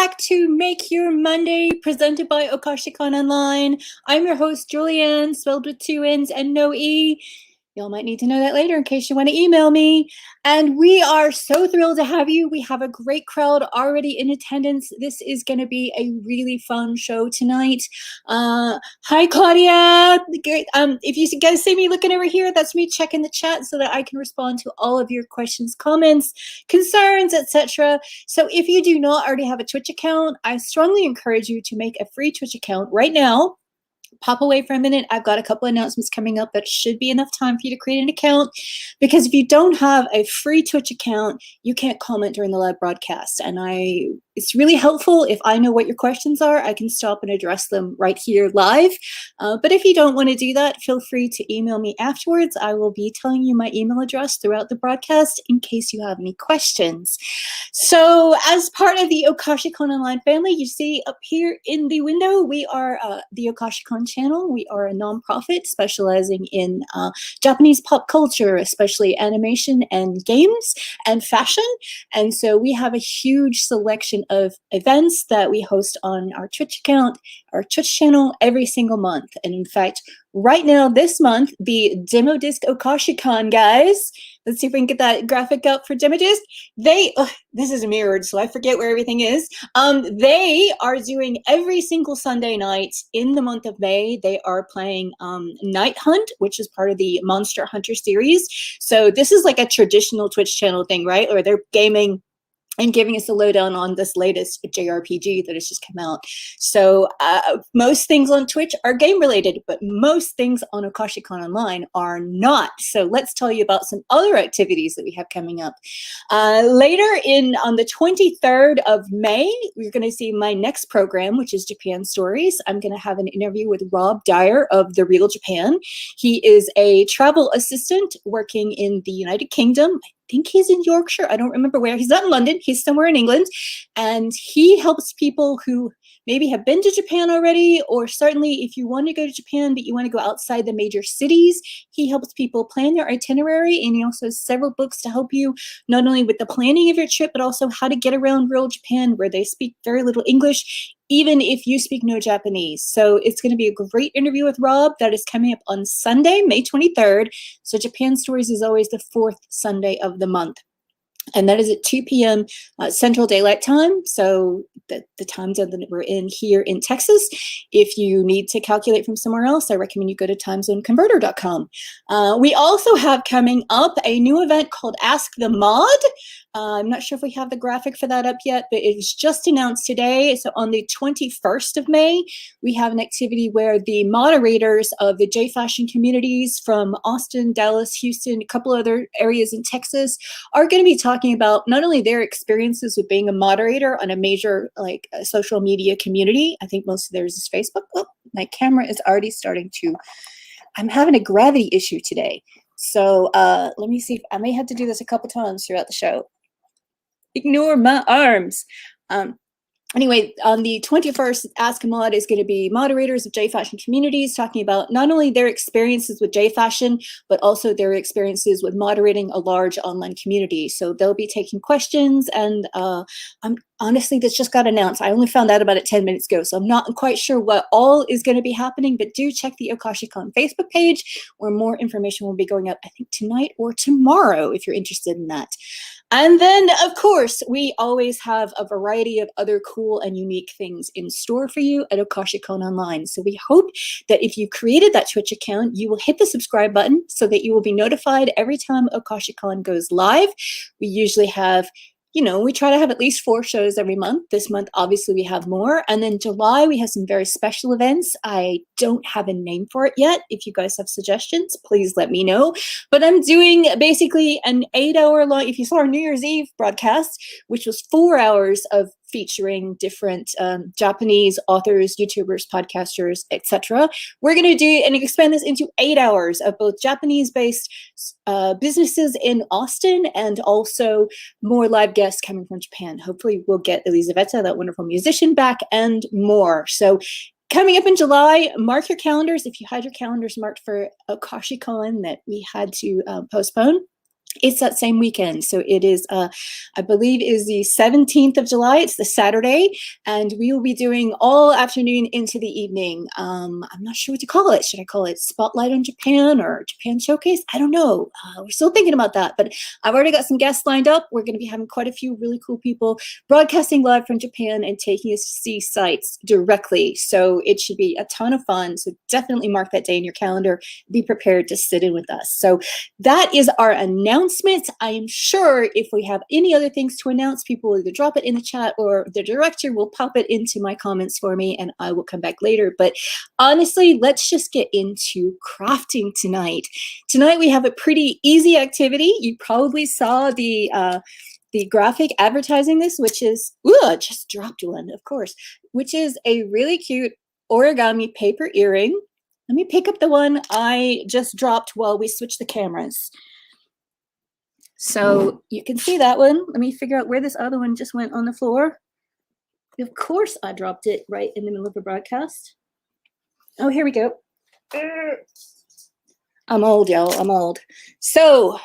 back to Make Your Monday, presented by Okashicon Online. I'm your host, Julianne, spelled with 2 N's and no E. Y'all might need to know that later in case you want to email me. And we are so thrilled to have you. We have a great crowd already in attendance. This is going to be a really fun show tonight. Hi, Claudia. Great. If you guys see me looking over here, that's me checking the chat so that I can respond to all of your questions, comments, concerns, etc. So if you do not already have a Twitch account, I strongly encourage you to make a free Twitch account right now. Pop away for a minute. I've got a couple announcements coming up that should be enough time for you to create an account, because if you don't have a free Twitch account, you can't comment during the live broadcast. And it's really helpful if I know what your questions are. I can stop and address them right here live. But if you don't want to do that, feel free to email me afterwards. I will be telling you my email address throughout the broadcast in case you have any questions. So as part of the Okashicon Online family, you see up here in the window, we are the Okashicon channel. We are a nonprofit specializing in Japanese pop culture, especially animation and games and fashion. And so we have a huge selection of events that we host on our Twitch account, our Twitch channel every single month. And in fact, right now, this month, the Demo Disc Okashicon guys, let's see if we can get that graphic up for Demo Disc. This is mirrored, so I forget where everything is. They are doing every single Sunday night in the month of May. They are playing Night Hunt, which is part of the Monster Hunter series. So this is like a traditional Twitch channel thing, right? Or they're gaming and giving us a lowdown on this latest JRPG that has just come out. So most things on Twitch are game related, but most things on Okashicon Online are not. So let's tell you about some other activities that we have coming up. Later on the 23rd of May, we're going to see my next program, which is Japan Stories. I'm going to have an interview with Rob Dyer of The Real Japan. He is a travel assistant working in the United Kingdom. I think he's in Yorkshire. I don't remember where. He's not in London. He's somewhere in England. And he helps people who maybe have been to Japan already, or certainly if you want to go to Japan, but you want to go outside the major cities, he helps people plan their itinerary. And he also has several books to help you not only with the planning of your trip, but also how to get around rural Japan, where they speak very little English, even if you speak no Japanese. So it's going to be a great interview with Rob that is coming up on Sunday, May 23rd. So Japan Stories is always the 4th Sunday of the month. And that is at 2 p.m. Central Daylight Time. So the time zone that we're in here in Texas. If you need to calculate from somewhere else, I recommend you go to timezoneconverter.com. We also have coming up a new event called Ask the Mod. I'm not sure if we have the graphic for that up yet, but it was just announced today. So on the 21st of May, we have an activity where the moderators of the J Fashion communities from Austin, Dallas, Houston, a couple other areas in Texas are going to be talking about not only their experiences with being a moderator on a major social media community. I think most of theirs is Facebook. Oh, my camera is already starting to, I'm having a gravity issue today. So let me see if I may have to do this a couple times throughout the show. Ignore my arms. Anyway, on the 21st, Ask a Mod is going to be moderators of J Fashion communities talking about not only their experiences with J Fashion, but also their experiences with moderating a large online community. So they'll be taking questions, and honestly, this just got announced. I only found out about it 10 minutes ago, so I'm not quite sure what all is going to be happening, but do check the Okashicon Facebook page where more information will be going up, I think, tonight or tomorrow if you're interested in that. And then, of course, we always have a variety of other cool and unique things in store for you at Okashicon Online. So we hope that if you created that Twitch account, you will hit the subscribe button so that you will be notified every time Okashicon goes live. We usually have, we try to have at least 4 shows every month. This month, obviously, we have more. And then July, we have some very special events. I don't have a name for it yet. If you guys have suggestions, please let me know. But I'm doing basically an 8-hour long, if you saw our New Year's Eve broadcast, which was 4 hours of featuring different Japanese authors, YouTubers, podcasters, etc. We're going to do and expand this into 8 hours of both Japanese-based businesses in Austin and also more live guests coming from Japan. Hopefully we'll get Elizaveta, that wonderful musician, back and more. So coming up in July, mark your calendars. If you had your calendars marked for Okashicon that we had to postpone, It's that same weekend. So it is, I believe, is the 17th of July. It's the Saturday, and we will be doing all afternoon into the evening. I'm not sure what to call it. Should I call it Spotlight on Japan or Japan Showcase? I don't know. We're still thinking about that, but I've already got some guests lined up. We're going to be having quite a few really cool people broadcasting live from Japan and taking us to see sites directly. So it should be a ton of fun. So definitely mark that day in your calendar. Be prepared to sit in with us. So that is our announcement. I am sure if we have any other things to announce, people will either drop it in the chat or the director will pop it into my comments for me and I will come back later. But honestly, let's just get into crafting tonight. Tonight we have a pretty easy activity. You probably saw the graphic advertising this, which is, ooh, I just dropped one, of course, which is a really cute origami paper earring. Let me pick up the one I just dropped while we switched the cameras. So you can see that one. Let me figure out where this other one just went on the floor. Of course, I dropped it right in the middle of the broadcast. Oh, here we go. I'm old, y'all. I'm old. So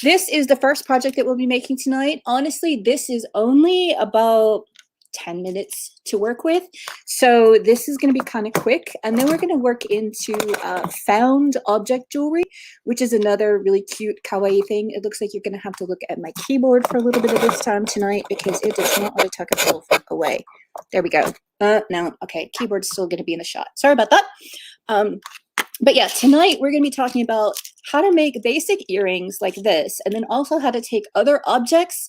this is the first project that we'll be making tonight. Honestly, this is only about 10 minutes to work with. So this is going to be kind of quick. And then we're going to work into found object jewelry, which is another really cute kawaii thing. It looks like you're going to have to look at my keyboard for a little bit of this time tonight because it does not want to tuck itself away. There we go. No, okay, keyboard's still going to be in the shot. Sorry about that. But yeah, tonight we're going to be talking about how to make basic earrings like this, and then also how to take other objects,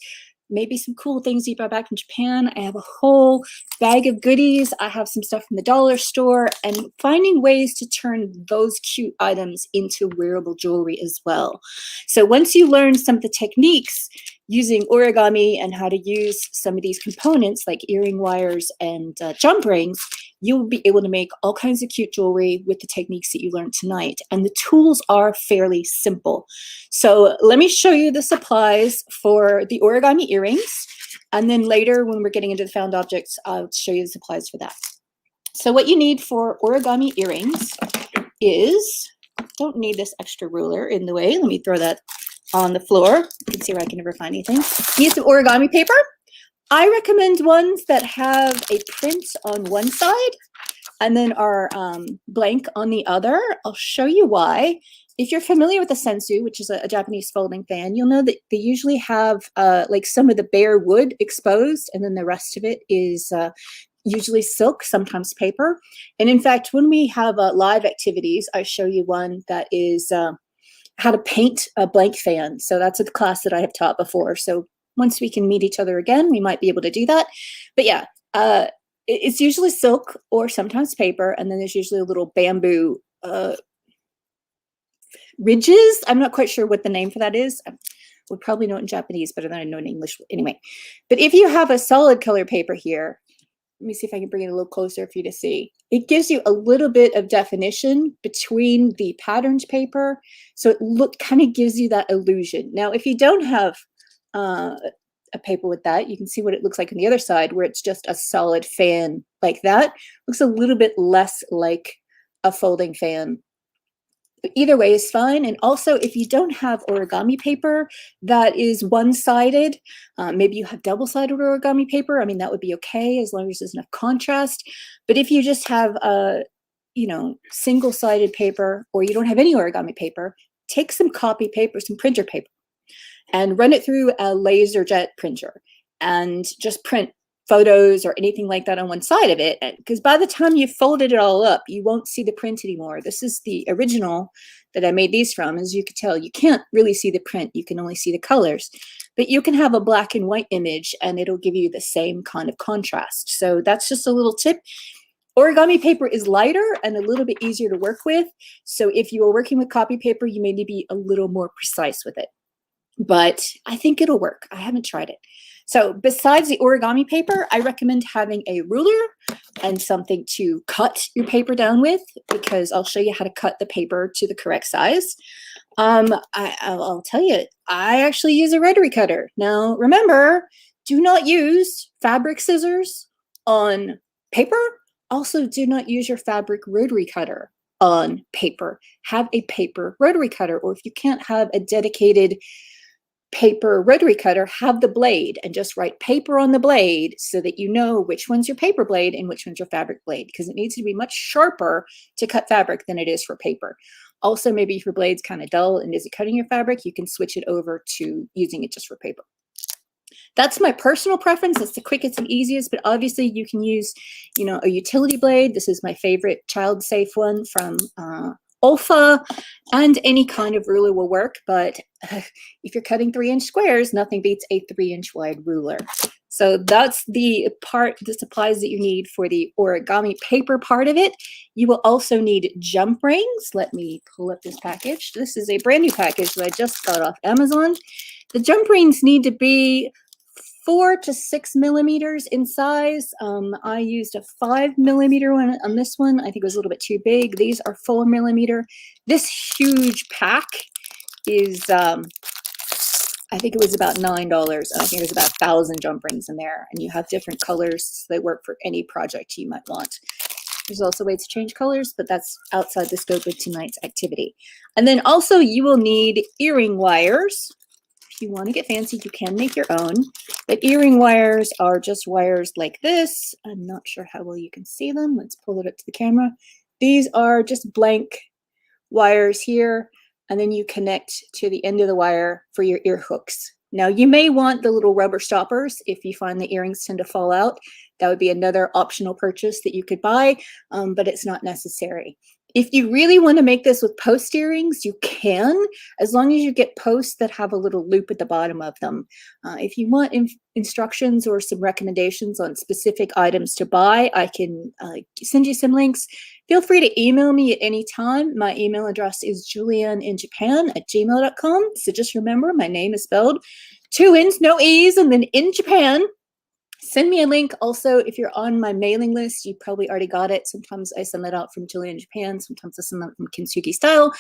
maybe some cool things you brought back from Japan. I have a whole bag of goodies. I have some stuff from the dollar store, and finding ways to turn those cute items into wearable jewelry as well. So once you learn some of the techniques using origami and how to use some of these components like earring wires and jump rings, you'll be able to make all kinds of cute jewelry with the techniques that you learned tonight. And the tools are fairly simple. So let me show you the supplies for the origami earrings. And then later when we're getting into the found objects, I'll show you the supplies for that. So what you need for origami earrings is, don't need this extra ruler in the way. Let me throw that on the floor. You can see where I can never find anything. Need some origami paper. I recommend ones that have a print on one side and then are blank on the other. I'll show you why. If you're familiar with the sensu, which is a Japanese folding fan, you'll know that they usually have like some of the bare wood exposed, and then the rest of it is usually silk, sometimes paper. And in fact, when we have live activities, I show you one that is how to paint a blank fan. So that's a class that I have taught before. So once we can meet each other again, we might be able to do that. But yeah, it's usually silk or sometimes paper. And then there's usually a little bamboo ridges. I'm not quite sure what the name for that is. I would probably know it in Japanese better than I know in English anyway. But if you have a solid color paper here, let me see if I can bring it a little closer for you to see. It gives you a little bit of definition between the patterned paper. So it kind of gives you that illusion. Now, if you don't have a paper with that, you can see what it looks like on the other side where it's just a solid fan like that. Looks a little bit less like a folding fan. But either way is fine. And also, if you don't have origami paper that is one-sided, maybe you have double-sided origami paper. I mean, that would be okay as long as there's enough contrast. But if you just have single-sided paper, or you don't have any origami paper, take some copy paper, some printer paper, and run it through a laser jet printer and just print photos or anything like that on one side of it. Because by the time you've folded it all up, you won't see the print anymore. This is the original that I made these from. As you can tell, you can't really see the print. You can only see the colors. But you can have a black and white image and it'll give you the same kind of contrast. So that's just a little tip. Origami paper is lighter and a little bit easier to work with. So if you are working with copy paper, you may need to be a little more precise with it. But I think it'll work. I haven't tried it. So besides the origami paper, I recommend having a ruler and something to cut your paper down with, because I'll show you how to cut the paper to the correct size. I'll tell you, I actually use a rotary cutter. Now, remember, do not use fabric scissors on paper. Also, do not use your fabric rotary cutter on paper. Have a paper rotary cutter, or if you can't have a dedicated paper rotary cutter, have the blade and just write paper on the blade so that you know which one's your paper blade and which one's your fabric blade, because it needs to be much sharper to cut fabric than it is for paper. Also, maybe if your blade's kind of dull and isn't cutting your fabric, you can switch it over to using it just for paper. That's my personal preference. That's the quickest and easiest, but obviously you can use, you know, a utility blade. This is my favorite child-safe one from Olfa, and any kind of ruler will work, but if you're cutting 3-inch squares, nothing beats a 3-inch wide ruler. So that's the supplies that you need for the origami paper part of it. You will also need jump rings. Let me pull up this package. This is a brand new package that I just got off Amazon. The jump rings need to be 4 to 6 millimeters in size. I used a 5 millimeter one on this one. I think it was a little bit too big. These are 4 millimeter. This huge pack is, I think it was about $9. I think there's about 1,000 jump rings in there, and you have different colors. So they work for any project you might want. There's also ways to change colors, but that's outside the scope of tonight's activity. And then also you will need earring wires. If you want to get fancy, you can make your own, but earring wires are just wires like this. I'm not sure how well you can see them. Let's pull it up to the camera. These are just blank wires here, and then you connect to the end of the wire for your ear hooks. Now, you may want the little rubber stoppers if you find the earrings tend to fall out. That would be another optional purchase that you could buy, but it's not necessary. If you really want to make this with post earrings, you can, as long as you get posts that have a little loop at the bottom of them. If you want instructions or some recommendations on specific items to buy, I can send you some links. Feel free to email me at any time. My email address is julianneinjapan@gmail.com. So just remember, my name is spelled 2 N's, no E's, and then in Japan. Send me a link. Also, if you're on my mailing list, you probably already got it. Sometimes I send that out from Julie in Japan. Sometimes I send that from Kintsugi Style,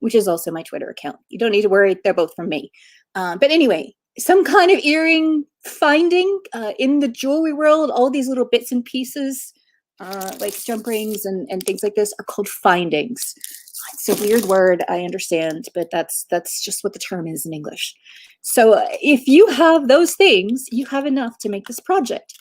which is also my Twitter account. You don't need to worry. They're both from me. But anyway, some kind of earring finding in the jewelry world, all these little bits and pieces, like jump rings and things like this, are called findings. It's a weird word, I understand, but that's just what the term is in English. So if you have those things, you have enough to make this project.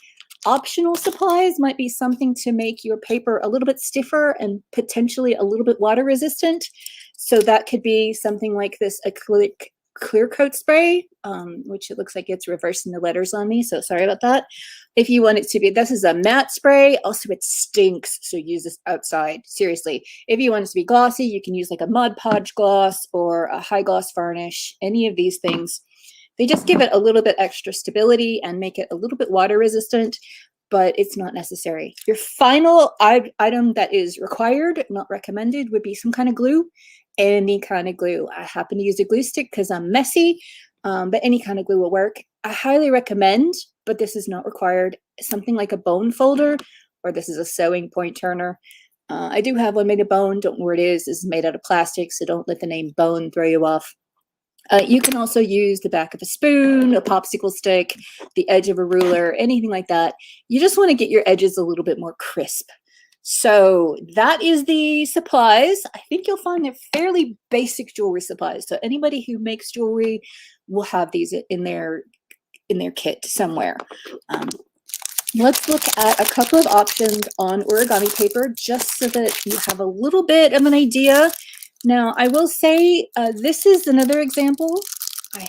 Optional supplies might be something to make your paper a little bit stiffer and potentially a little bit water resistant. So that could be something like this acrylic clear coat spray, which it looks like it's reversing the letters on me, so sorry about that. If you want it to be, this is a matte spray. Also, it stinks, so use this outside. Seriously, if you want it to be glossy, you can use like a Mod Podge gloss or a high gloss varnish. Any of these things, they just give it a little bit extra stability and make it a little bit water resistant, but it's not necessary. Your final item that is required, not recommended, would be some kind of glue. Any kind of glue. I happen to use a glue stick because I'm messy, but any kind of glue will work. I highly recommend, but this is not required, something like a bone folder, or this is a sewing point turner. I do have one made of bone. Don't know where it is. This is made out of plastic, so don't let the name bone throw you off. You can also use the back of a spoon, a popsicle stick, the edge of a ruler, anything like that. You just want to get your edges a little bit more crisp. So that is the supplies. I think you'll find they're fairly basic jewelry supplies. So anybody who makes jewelry will have these in their kit somewhere. Let's look at a couple of options on origami paper just so that you have a little bit of an idea. Now, I will say this is another example. I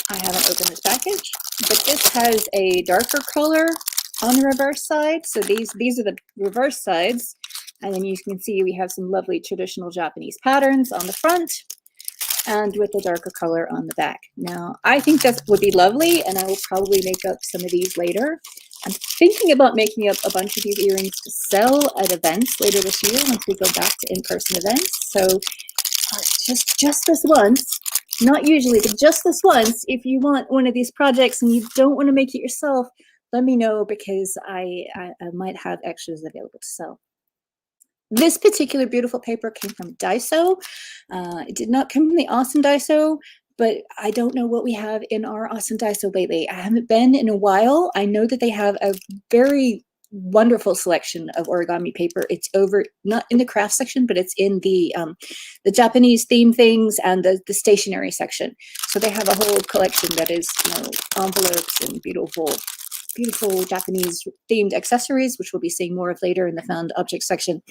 haven't opened this package, but this has a darker color on the reverse side. So these are the reverse sides. And then you can see we have some lovely traditional Japanese patterns on the front and with a darker color on the back. Now, I think that would be lovely, and I will probably make up some of these later. I'm thinking about making up a bunch of these earrings to sell at events later this year once we go back to in-person events. So just this once, not usually, but just this once, if you want one of these projects and you don't want to make it yourself, let me know, because I might have extras available to sell. This particular beautiful paper came from Daiso. It did not come from the Awesome Daiso, but I don't know what we have in our Awesome Daiso lately. I haven't been in a while. I know that they have a very wonderful selection of origami paper. It's over, not in the craft section, but it's in the Japanese theme things and the stationery section. So they have a whole collection that is, envelopes and beautiful Japanese themed accessories, which we'll be seeing more of later in the found objects section.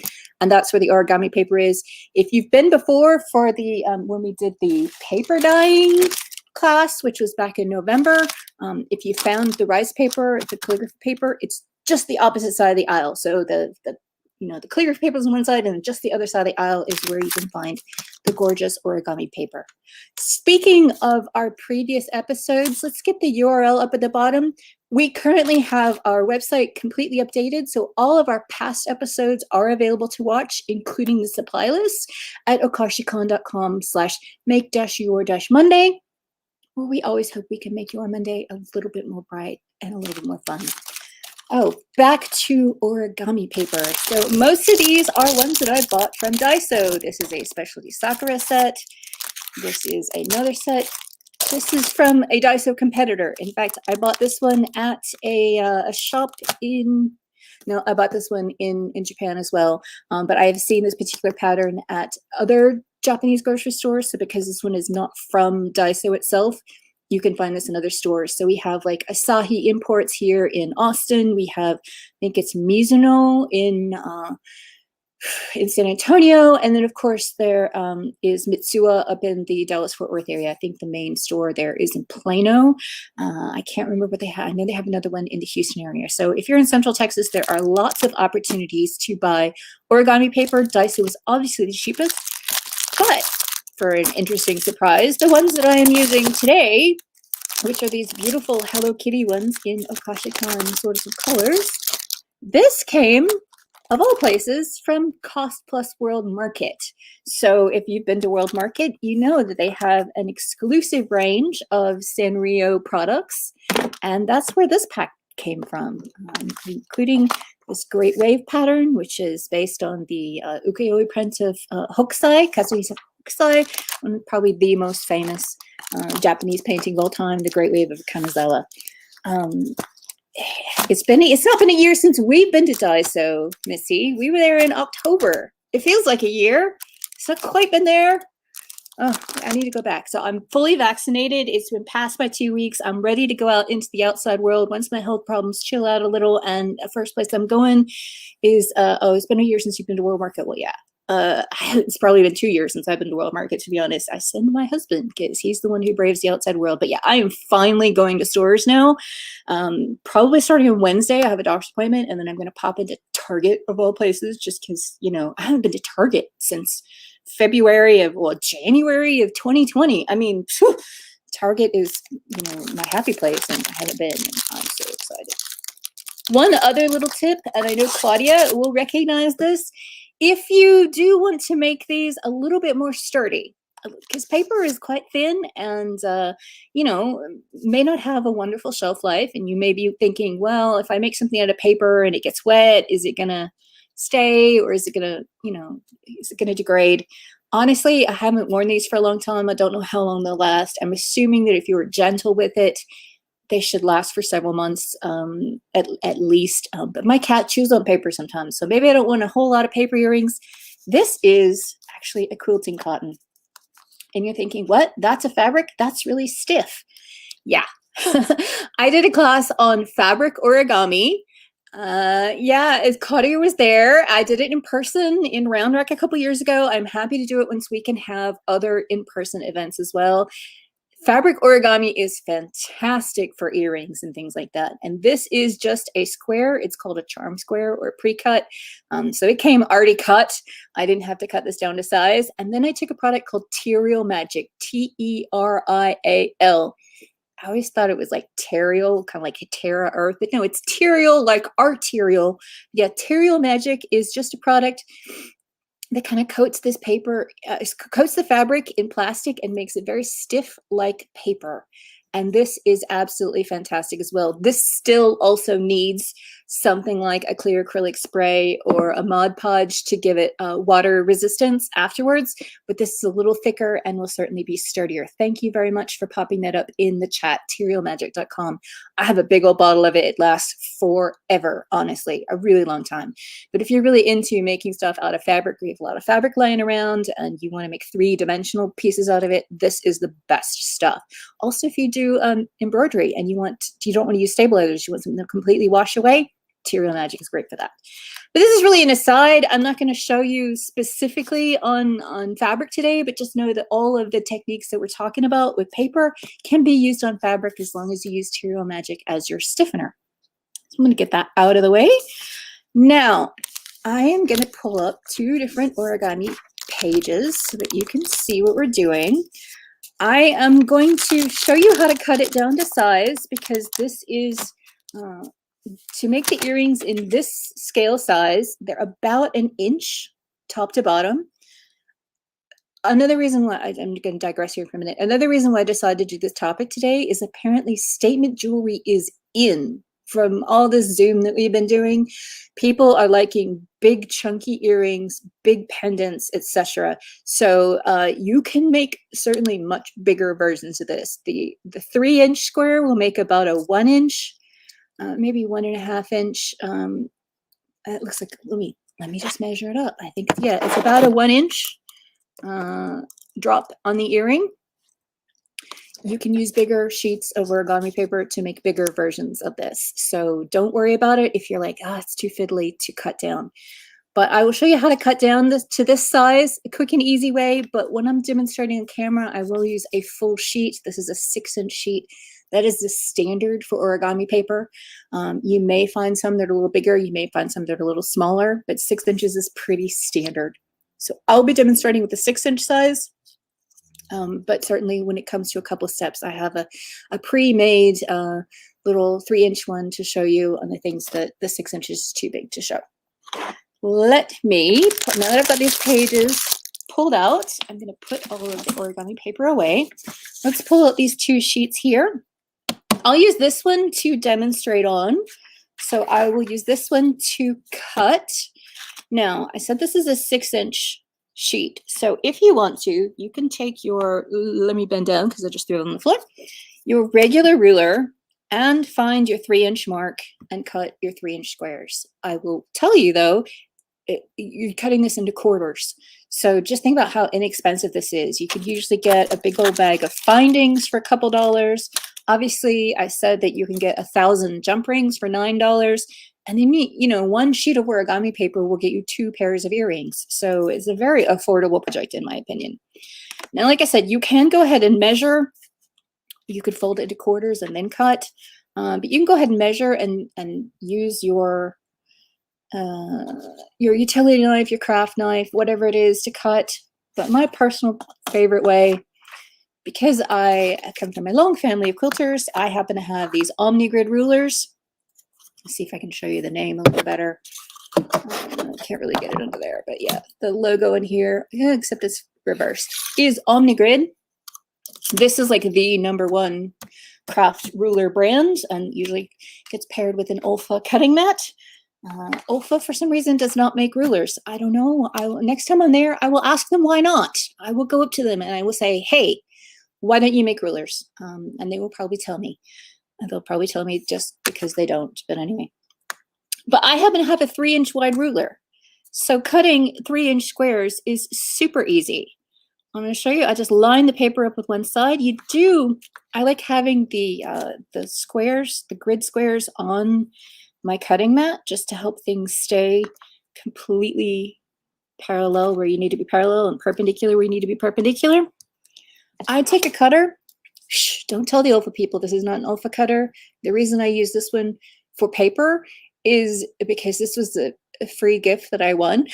And that's where the origami paper is. If you've been before for the when we did the paper dyeing class, which was back in November, if you found the rice paper, the calligraphy paper, it's just the opposite side of the aisle. So the calligraphy paper is on one side, and just the other side of the aisle is where you can find the gorgeous origami paper. Speaking of our previous episodes, let's get the URL up at the bottom. We currently have our website completely updated, so all of our past episodes are available to watch, including the supply list at okashicon.com/make-your-monday, where we always hope we can make your Monday a little bit more bright and a little bit more fun. Oh, back to origami paper. So most of these are ones that I bought from Daiso. This is a specialty Sakura set. This is another set. This is from a Daiso competitor. In fact, I bought this one at a shop in, no, I bought this one in Japan as well. But I have seen this particular pattern at other Japanese grocery stores. So because this one is not from Daiso itself, you can find this in other stores. So we have like Asahi Imports here in Austin. We have, I think it's Mizuno in San Antonio. And then of course there is Mitsuwa up in the Dallas-Fort Worth area. I think the main store there is in Plano. I can't remember what they have. I know they have another one in the Houston area. So if you're in Central Texas, there are lots of opportunities to buy origami paper. Daiso is obviously the cheapest, but for an interesting surprise, the ones that I am using today, which are these beautiful Hello Kitty ones in Okashicon sorts of colors, this came, of all places, from Cost Plus World Market. So if you've been to World Market, you know that they have an exclusive range of Sanrio products, and that's where this pack came from, including this great wave pattern, which is based on the ukiyo-e print of Hokusai, Kazuhisa Hokusai, probably the most famous Japanese painting of all time, the Great Wave of Kanazawa. It's not been a year since we've been to Daiso, Missy. We were there in October. It feels like a year. It's not quite been there. Oh, I need to go back. So I'm fully vaccinated. It's been past my 2 weeks. I'm ready to go out into the outside world once my health problems chill out a little. And the first place I'm going is, it's been a year since you've been to World Market. Well, yeah. It's probably been 2 years since I've been to World Market, to be honest. I send my husband because he's the one who braves the outside world. But yeah, I am finally going to stores now. Probably starting on Wednesday. I have a doctor's appointment, and then I'm going to pop into Target of all places, just because, I haven't been to Target since January of 2020. I mean, phew, Target is, my happy place, and I haven't been, and I'm so excited. One other little tip, and I know Claudia will recognize this. If you do want to make these a little bit more sturdy, because paper is quite thin and, may not have a wonderful shelf life, and you may be thinking, well, if I make something out of paper and it gets wet, is it going to stay, or is it going to, is it going to degrade? Honestly, I haven't worn these for a long time. I don't know how long they'll last. I'm assuming that if you were gentle with it, they should last for several months at least. But my cat chews on paper sometimes, so maybe I don't want a whole lot of paper earrings. This is actually a quilting cotton. And you're thinking, what? That's a fabric? That's really stiff. Yeah. I did a class on fabric origami. As Claudia was there. I did it in person in Round Rock a couple years ago. I'm happy to do it once we can have other in-person events as well. Fabric origami is fantastic for earrings and things like that. And this is just a square. It's called a charm square or pre-cut. So it came already cut. I didn't have to cut this down to size. And then I took a product called Terial Magic, T-E-R-I-A-L. I always thought it was like Terial, kind of like Terra Earth, but no, it's Terial, like arterial. Yeah, Terial Magic is just a product that kind of coats this paper, coats the fabric in plastic and makes it very stiff like paper. And this is absolutely fantastic as well. This still also needs something like a clear acrylic spray or a Mod Podge to give it water resistance afterwards, but this is a little thicker and will certainly be sturdier. Thank you very much for popping that up in the chat, TerialMagic.com. I have a big old bottle of it. It lasts forever, honestly, a really long time. But if you're really into making stuff out of fabric, or you have a lot of fabric laying around and you want to make three-dimensional pieces out of it, this is the best stuff. Also, if you do embroidery and you don't want to use stabilizers, you want something to completely wash away, Material Magic is great for that. But this is really an aside. I'm not going to show you specifically on fabric today, but just know that all of the techniques that we're talking about with paper can be used on fabric as long as you use Material Magic as your stiffener. So I'm going to get that out of the way. Now, I am going to pull up 2 different origami pages so that you can see what we're doing. I am going to show you how to cut it down to size, because this is to make the earrings in this scale size. They're about 1 inch top to bottom. Another reason why I'm going to digress here for a minute. Another reason why I decided to do this topic today is apparently statement jewelry is in. From all this Zoom that we've been doing, people are liking big chunky earrings, big pendants, etc. So you can make certainly much bigger versions of this. The 3-inch square will make about a 1 inch, maybe 1.5 inch. It looks like, let me just measure it up. I think, yeah, it's about a 1 inch drop on the earring. You can use bigger sheets of origami paper to make bigger versions of this. So don't worry about it if you're like, it's too fiddly to cut down. But I will show you how to cut down to this size, a quick and easy way. But when I'm demonstrating on camera, I will use a full sheet. This is a 6-inch sheet. That is the standard for origami paper. You may find some that are a little bigger. You may find some that are a little smaller, but 6 inches is pretty standard. So I'll be demonstrating with the 6-inch size. But certainly when it comes to a couple of steps, I have a pre-made little 3-inch one to show you on the things that the 6 inches is too big to show. Let me, now that I've got these pages pulled out, I'm going to put all of the origami paper away. Let's pull out these 2 sheets here. I'll use this one to demonstrate on. So I will use this one to cut. Now, I said this is a 6-inch sheet. So if you want to, you can take your, let me bend down because I just threw it on the floor, your regular ruler and find your 3-inch mark and cut your 3-inch squares. I will tell you though, you're cutting this into quarters. So just think about how inexpensive this is. You could usually get a big old bag of findings for a couple dollars. Obviously, I said that you can get 1,000 jump rings for $9. And then, you know, 1 sheet of origami paper will get you 2 pairs of earrings. So it's a very affordable project, in my opinion. Now, like I said, you can go ahead and measure. You could fold it into quarters and then cut. But you can go ahead and measure and use your utility knife, your craft knife, whatever it is to cut. But my personal favorite way, because I come from a long family of quilters, I happen to have these OmniGrid rulers. Let's see if I can show you the name a little better. Can't really get it under there, but yeah, the logo in here, except it's reversed, is OmniGrid. This is like the #1 craft ruler brand and usually gets paired with an Olfa cutting mat. Olfa, for some reason, does not make rulers. I don't know. Next time I'm there, I will ask them why not. I will go up to them and I will say, hey, why don't you make rulers? And they will probably tell me. And they'll probably tell me just because they don't. But anyway. But I happen to have a 3-inch wide ruler. So cutting 3-inch squares is super easy. I'm going to show you. I just line the paper up with one side. I like having the squares, the grid squares on my cutting mat just to help things stay completely parallel where you need to be parallel and perpendicular where you need to be perpendicular. I take a cutter. Shh, don't tell the Olfa people this is not an Olfa cutter. The reason I use this one for paper is because this was a free gift that I won.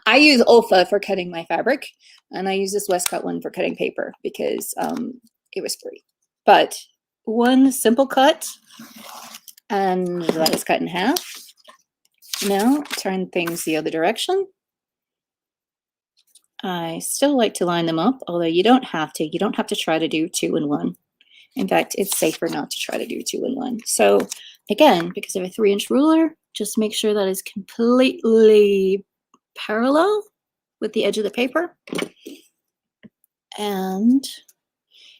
I use Olfa for cutting my fabric, and I use this Westcott one for cutting paper because it was free. But one simple cut, and that is cut in half. Now turn things the other direction. I still like to line them up, although you don't have to. You don't have to try to do 2 in 1. In fact, it's safer not to try to do 2 in 1. So again, because I have a 3-inch ruler, just make sure that is completely parallel with the edge of the paper. And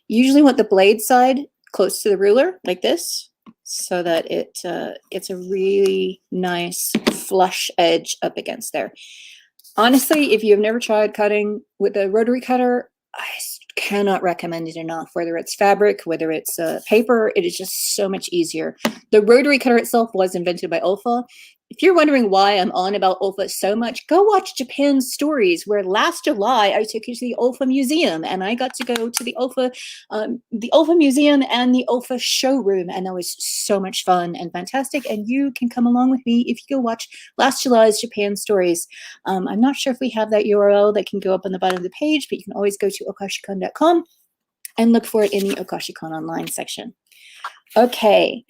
usually want the blade side close to the ruler like this, so that it gets a really nice flush edge up against there. Honestly, if you've never tried cutting with a rotary cutter, I cannot recommend it enough. Whether it's fabric, whether it's paper, it is just so much easier. The rotary cutter itself was invented by Olfa. If you're wondering why I'm on about Olfa so much, go watch Japan Stories, where last July I took you to the Olfa Museum, and I got to go to the Olfa Museum and the Olfa showroom, and that was so much fun and fantastic. And you can come along with me if you go watch last July's Japan Stories. I'm not sure if we have that URL that can go up on the bottom of the page, but you can always go to okashicon.com and look for it in the Okashicon Online section. Okay.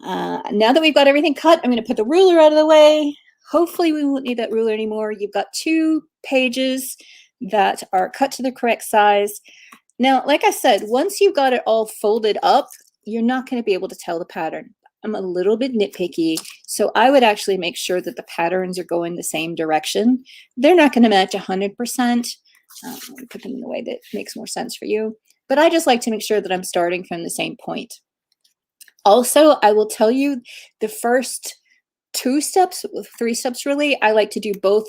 Now that we've got everything cut, I'm going to put the ruler out of the way. Hopefully we won't need that ruler anymore. You've got 2 pages that are cut to the correct size. Now, like I said, once you've got it all folded up, you're not going to be able to tell the pattern. I'm a little bit nitpicky, so I would actually make sure that the patterns are going the same direction. They're not going to match 100%. Put them in the way that makes more sense for you. But I just like to make sure that I'm starting from the same point. Also, I will tell you the first 2 steps, 3 steps really, I like to do both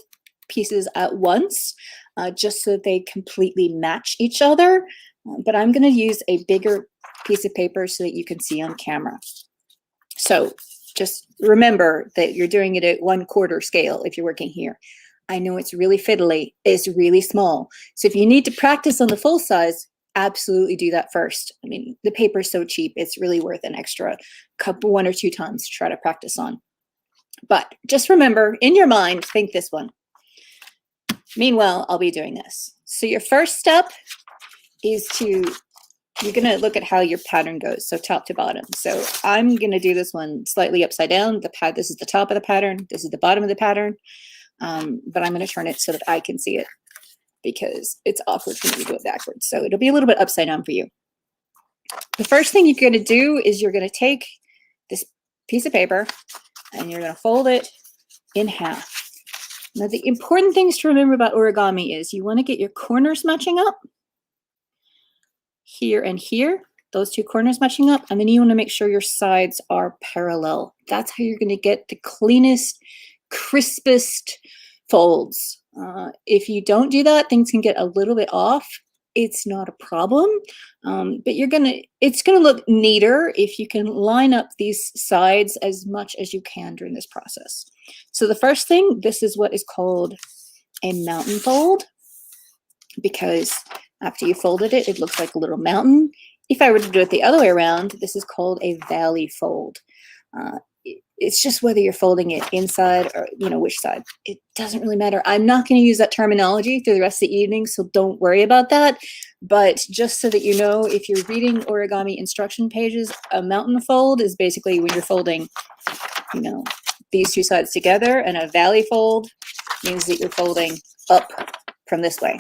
pieces at once, just so that they completely match each other. But I'm going to use a bigger piece of paper so that you can see on camera. So just remember that you're doing it at 1/4 scale if you're working here. I know it's really fiddly, it's really small. So if you need to practice on the full size, absolutely do that first. I mean, the paper is so cheap, it's really worth an extra couple, 1 or 2 times to try to practice on. But just remember, in your mind, think this one. Meanwhile, I'll be doing this. So your first step is you're going to look at how your pattern goes, so top to bottom. So I'm going to do this one slightly upside down. This is the top of the pattern, this is the bottom of the pattern, but I'm going to turn it so that I can see it, because it's awkward for me to do it backwards. So it'll be a little bit upside down for you. The first thing you're going to do is you're going to take this piece of paper and you're going to fold it in half. Now, the important things to remember about origami is you want to get your corners matching up here and here, those 2 corners matching up, and then you want to make sure your sides are parallel. That's how you're going to get the cleanest, crispest folds. If you don't do that, things can get a little bit off. It's not a problem, but it's gonna look neater if you can line up these sides as much as you can during this process. So the first thing, this is what is called a mountain fold, because after you folded it, it looks like a little mountain. If I were to do it the other way around, this is called a valley fold. It's just whether you're folding it inside or, which side. It doesn't really matter. I'm not going to use that terminology through the rest of the evening, so don't worry about that. But just so that you know, if you're reading origami instruction pages, a mountain fold is basically when you're folding, these 2 sides together, and a valley fold means that you're folding up from this way.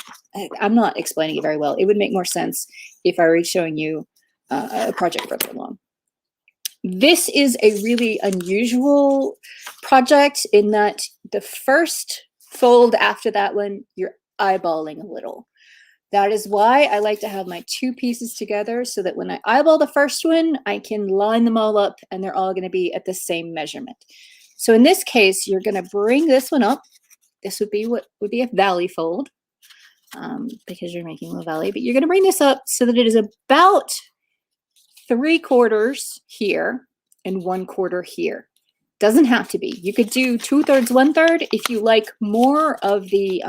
I'm not explaining it very well. It would make more sense if I were showing you a project further along. This is a really unusual project in that the first fold after that one, you're eyeballing a little. That is why I like to have my 2 pieces together, so that when I eyeball the first one, I can line them all up and they're all going to be at the same measurement. So in this case, you're going to bring this one up. This would be what would be a valley fold, because you're making a valley, but you're going to bring this up so that it is about 3/4 here and 1/4 here. Doesn't have to be. You could do 2/3, 1/3 if you like more of the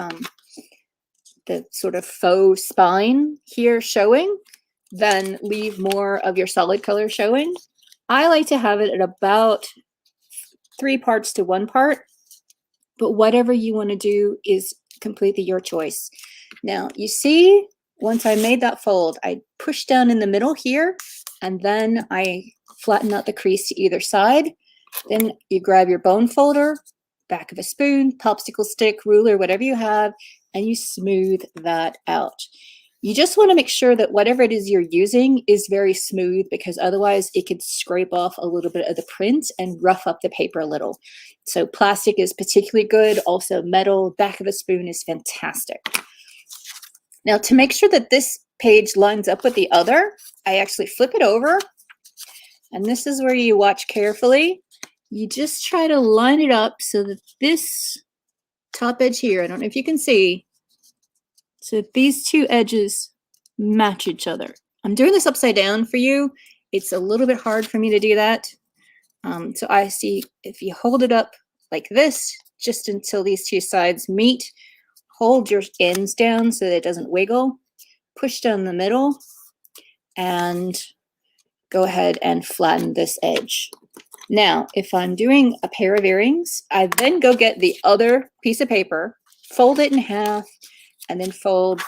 sort of faux spine here showing, then leave more of your solid color showing. I like to have it at about 3 parts to 1 part, but whatever you want to do is completely your choice. Now, you see, once I made that fold, I push down in the middle here, and then I flatten out the crease to either side. Then you grab your bone folder, back of a spoon, popsicle stick, ruler, whatever you have, and you smooth that out. You just want to make sure that whatever it is you're using is very smooth, because otherwise it could scrape off a little bit of the print and rough up the paper a little. So plastic is particularly good. Also metal, back of a spoon is fantastic. Now to make sure that this page lines up with the other, I actually flip it over, and this is where you watch carefully. You just try to line it up so that this top edge here, I don't know if you can see, so these two edges match each other. I'm doing this upside down for you. It's a little bit hard for me to do that. So I see if you hold it up like this, just until these two sides meet, hold your ends down so that it doesn't wiggle, push down the middle, and go ahead and flatten this edge. Now, if I'm doing a pair of earrings, I then go get the other piece of paper, fold it in half, and then fold,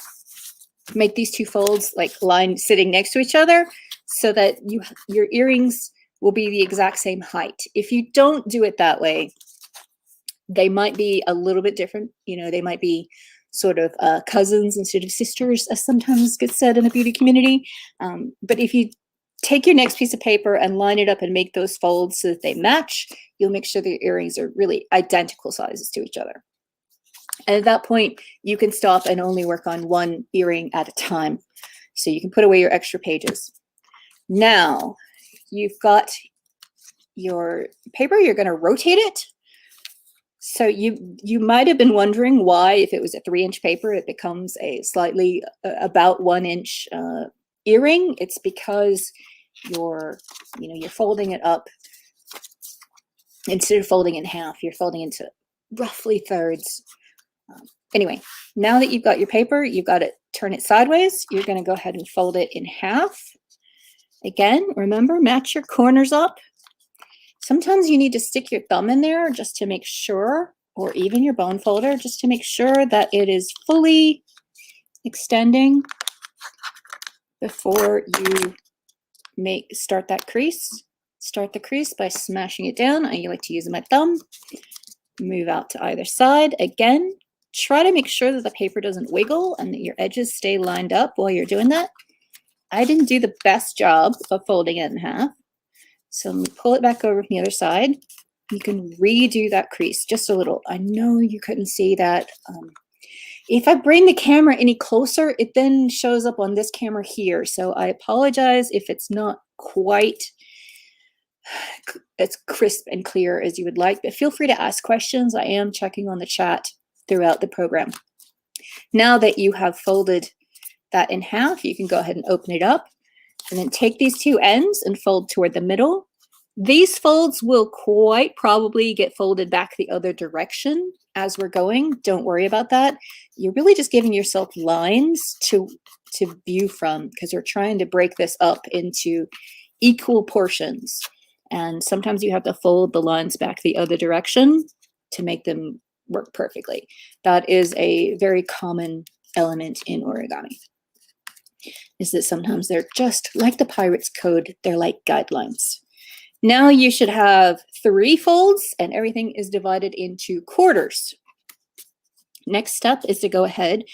make these two folds like line sitting next to each other so that your earrings will be the exact same height. If you don't do it that way, they might be a little bit different. You know, they might be sort of cousins instead of sisters, as sometimes gets said in the beauty community. But if you take your next piece of paper and line it up and make those folds so that they match, you'll make sure that your earrings are really identical sizes to each other. And at that point, you can stop and only work on one earring at a time. So you can put away your extra pages. Now, you've got your paper, you're going to rotate it. So you might have been wondering why, if it was a 3-inch paper, it becomes a slightly about 1-inch earring. It's because you're folding it up. Instead of folding in half, you're folding into roughly thirds. Anyway, now that you've got your paper, you've got to turn it sideways. You're going to go ahead and fold it in half. Again, remember, match your corners up. Sometimes you need to stick your thumb in there just to make sure, or even your bone folder, just to make sure that it is fully extending before you start that crease. Start the crease by smashing it down. I like to use my thumb. Move out to either side. Again, try to make sure that the paper doesn't wiggle and that your edges stay lined up while you're doing that. I didn't do the best job of folding it in half. So let me pull it back over from the other side. You can redo that crease just a little. I know you couldn't see that. If I bring the camera any closer, it then shows up on this camera here. So I apologize if it's not quite as crisp and clear as you would like, but feel free to ask questions. I am checking on the chat throughout the program. Now that you have folded that in half, you can go ahead and open it up and then take these two ends and fold toward the middle. These folds will quite probably get folded back the other direction as we're going. Don't worry about that. You're really just giving yourself lines to view from, because you're trying to break this up into equal portions. And sometimes you have to fold the lines back the other direction to make them work perfectly. That is a very common element in origami, is that sometimes they're just like the Pirates Code, they're like guidelines. Now you should have 3 folds and everything is divided into quarters. Next step is to go ahead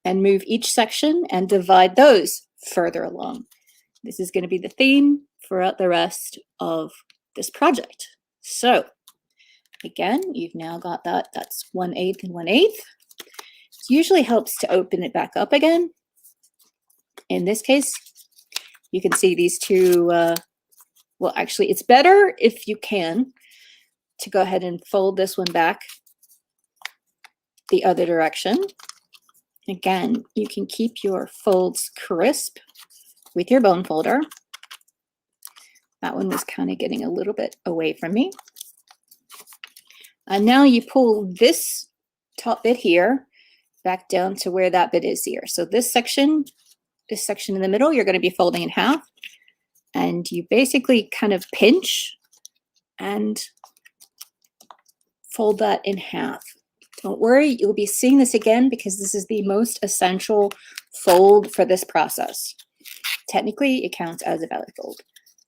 and move each section and divide those further along. This is going to be the theme throughout the rest of this project. So again, you've now got that. That's 1/8 and 1/8. It usually helps to open it back up again. In this case, you can see these two, well, actually, it's better if you can to go ahead and fold this one back the other direction. Again, you can keep your folds crisp with your bone folder. That one was kind of getting a little bit away from me. And now you pull this top bit here back down to where that bit is here. So this section in the middle, you're going to be folding in half. And you basically kind of pinch and fold that in half. Don't worry, you'll be seeing this again because this is the most essential fold for this process. Technically, it counts as a belly fold.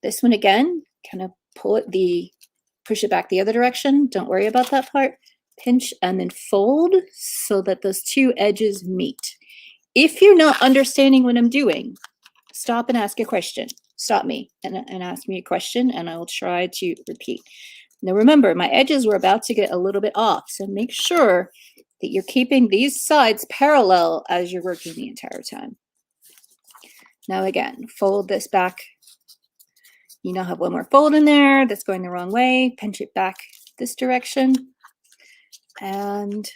This one again, kind of push it back the other direction. Don't worry about that part. Pinch and then fold so that those two edges meet. If you're not understanding what I'm doing, stop and ask a question. Stop me and ask me a question, and I will try to repeat. Now remember, my edges were about to get a little bit off, so make sure that you're keeping these sides parallel as you're working the entire time. Now again, fold this back. You now have one more fold in there that's going the wrong way. Pinch it back this direction. And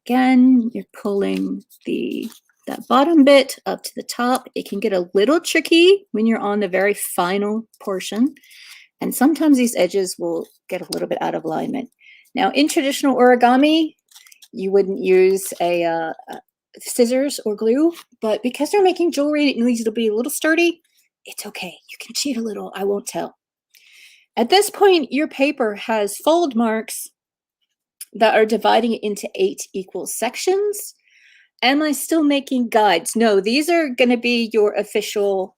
again, you're pulling that bottom bit up to the top. It can get a little tricky when you're on the very final portion. And sometimes these edges will get a little bit out of alignment. Now, in traditional origami, you wouldn't use a scissors or glue, but because they're making jewelry, it needs to be a little sturdy. It's okay. You can cheat a little. I won't tell. At this point, your paper has fold marks that are dividing it into 8 equal sections. Am I still making guides? No, these are going to be your official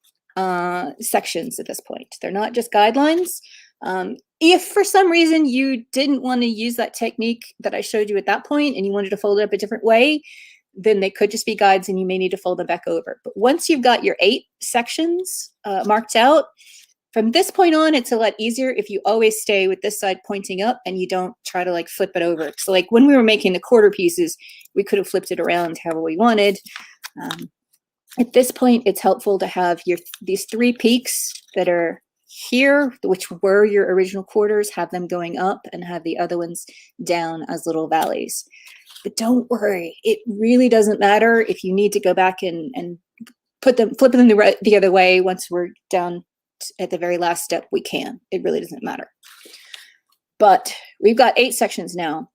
sections at this point. They're not just guidelines. If for some reason you didn't want to use that technique that I showed you at that point and you wanted to fold it up a different way, then they could just be guides and you may need to fold them back over. But once you've got your 8 sections marked out, from this point on, it's a lot easier if you always stay with this side pointing up and you don't try to like flip it over. So like when we were making the quarter pieces, we could have flipped it around however we wanted. At this point, it's helpful to have these 3 peaks that are here, which were your original quarters, have them going up and have the other ones down as little valleys. But don't worry, it really doesn't matter if you need to go back and flip them the other way. Once we're down at the very last step, we can. It really doesn't matter. But we've got 8 sections now.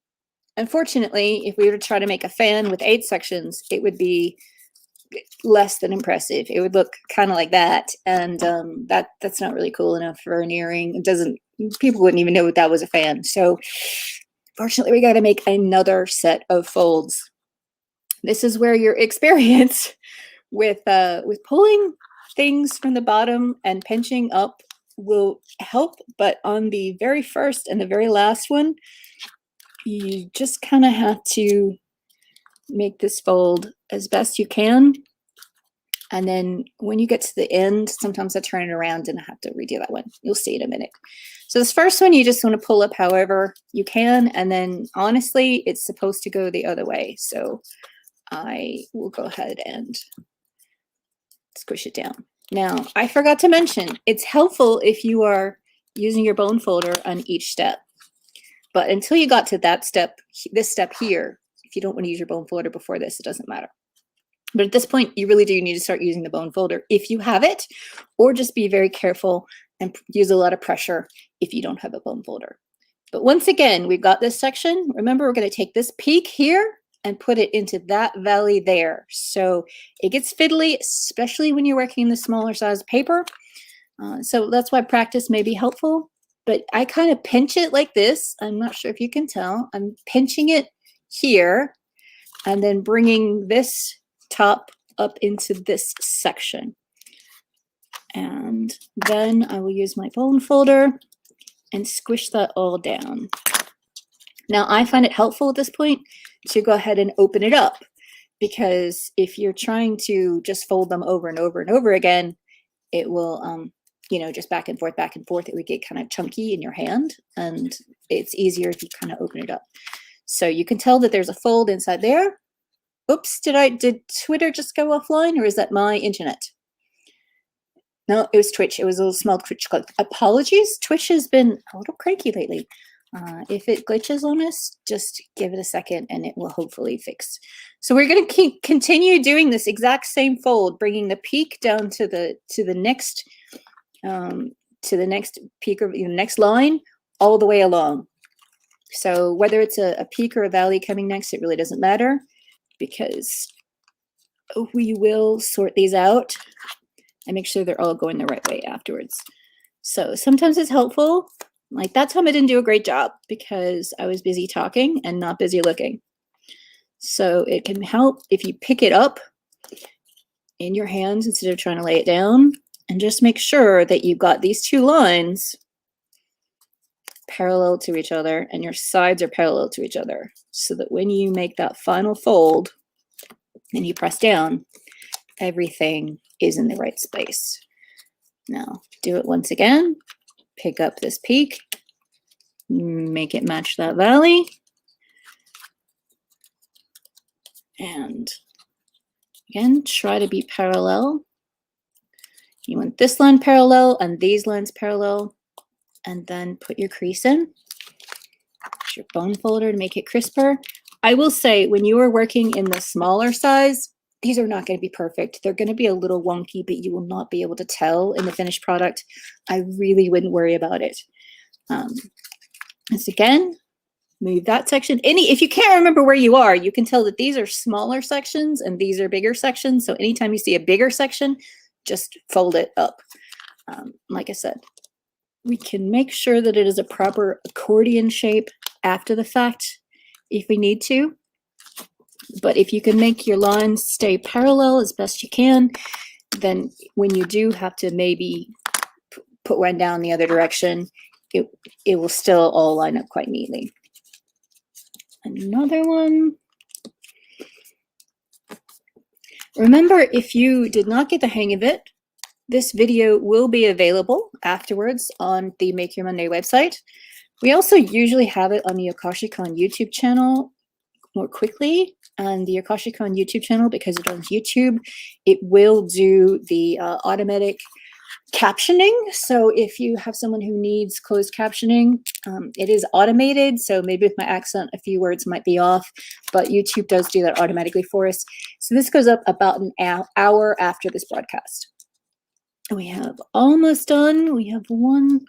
Unfortunately, if we were to try to make a fan with 8 sections, it would be less than impressive. It would look kind of like that, and that's not really cool enough for an earring. People wouldn't even know that was a fan. So fortunately, we got to make another set of folds. This is where your experience with pulling things from the bottom and pinching up will help, but on the very first and the very last one, you just kind of have to make this fold as best you can. And then when you get to the end, sometimes I turn it around and I have to redo that one. You'll see in a minute. So this first one, you just want to pull up however you can. And then honestly, it's supposed to go the other way. So I will go ahead and squish it down. Now, I forgot to mention, it's helpful if you are using your bone folder on each step. But until you got to that step, this step here, if you don't want to use your bone folder before this, it doesn't matter. But at this point, you really do need to start using the bone folder if you have it, or just be very careful and use a lot of pressure if you don't have a bone folder. But once again, we've got this section. Remember, we're going to take this peak here and put it into that valley there. So it gets fiddly, especially when you're working in the smaller size paper. So that's why practice may be helpful. But I kind of pinch it like this. I'm not sure if you can tell. I'm pinching it here and then bringing this top up into this section. And then I will use my bone folder and squish that all down. Now I find it helpful at this point to go ahead and open it up, because if you're trying to just fold them over and over and over again, it will just back and forth, it would get kind of chunky in your hand, and it's easier if you kind of open it up. So you can tell that there's a fold inside there. Oops, did Twitter just go offline, or is that my internet? No, it was Twitch. It was a little small Twitch click. Apologies. Twitch has been a little cranky lately. If it glitches on us, just give it a second and it will hopefully fix. So we're going to continue doing this exact same fold, bringing the peak down to the next peak or next line all the way along. So whether it's a peak or a valley coming next, it really doesn't matter, because we will sort these out and make sure they're all going the right way afterwards. So sometimes it's helpful. Like that time I didn't do a great job because I was busy talking and not busy looking. So it can help if you pick it up in your hands instead of trying to lay it down, and just make sure that you've got these 2 lines parallel to each other and your sides are parallel to each other, so that when you make that final fold, and you press down, everything is in the right space. Now, do it once again. Pick up this peak, make it match that valley, and again, try to be parallel. You want this line parallel and these lines parallel, and then put your crease in. Use your bone folder to make it crisper. I will say, when you are working in the smaller size, these are not going to be perfect. They're going to be a little wonky, but you will not be able to tell in the finished product. I really wouldn't worry about it. Once again, move that section. If you can't remember where you are, you can tell that these are smaller sections and these are bigger sections. So anytime you see a bigger section, just fold it up. Like I said, we can make sure that it is a proper accordion shape after the fact if we need to. But if you can make your lines stay parallel as best you can, then when you do have to maybe put one down the other direction, it will still all line up quite neatly. Another one. Remember, if you did not get the hang of it, this video will be available afterwards on the Make Your Monday website. We also usually have it on the OkashiCon YouTube channel more quickly. And the OkashiCon YouTube channel, because it's on YouTube, it will do the automatic captioning. So if you have someone who needs closed captioning, it is automated. So maybe with my accent, a few words might be off, but YouTube does do that automatically for us. So this goes up about an hour after this broadcast. We have almost done. We have one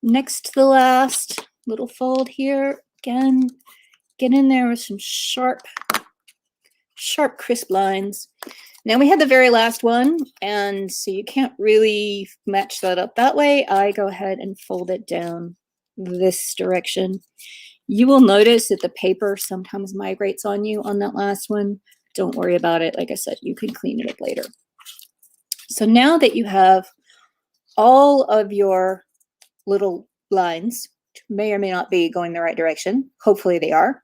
next to the last little fold here. Again, get in there with some sharp, crisp lines. Now we had the very last one, and so you can't really match that up that way. I go ahead and fold it down this direction. You will notice that the paper sometimes migrates on you on that last one. Don't worry about it. Like I said, you can clean it up later. So now that you have all of your little lines, which may or may not be going the right direction, hopefully they are,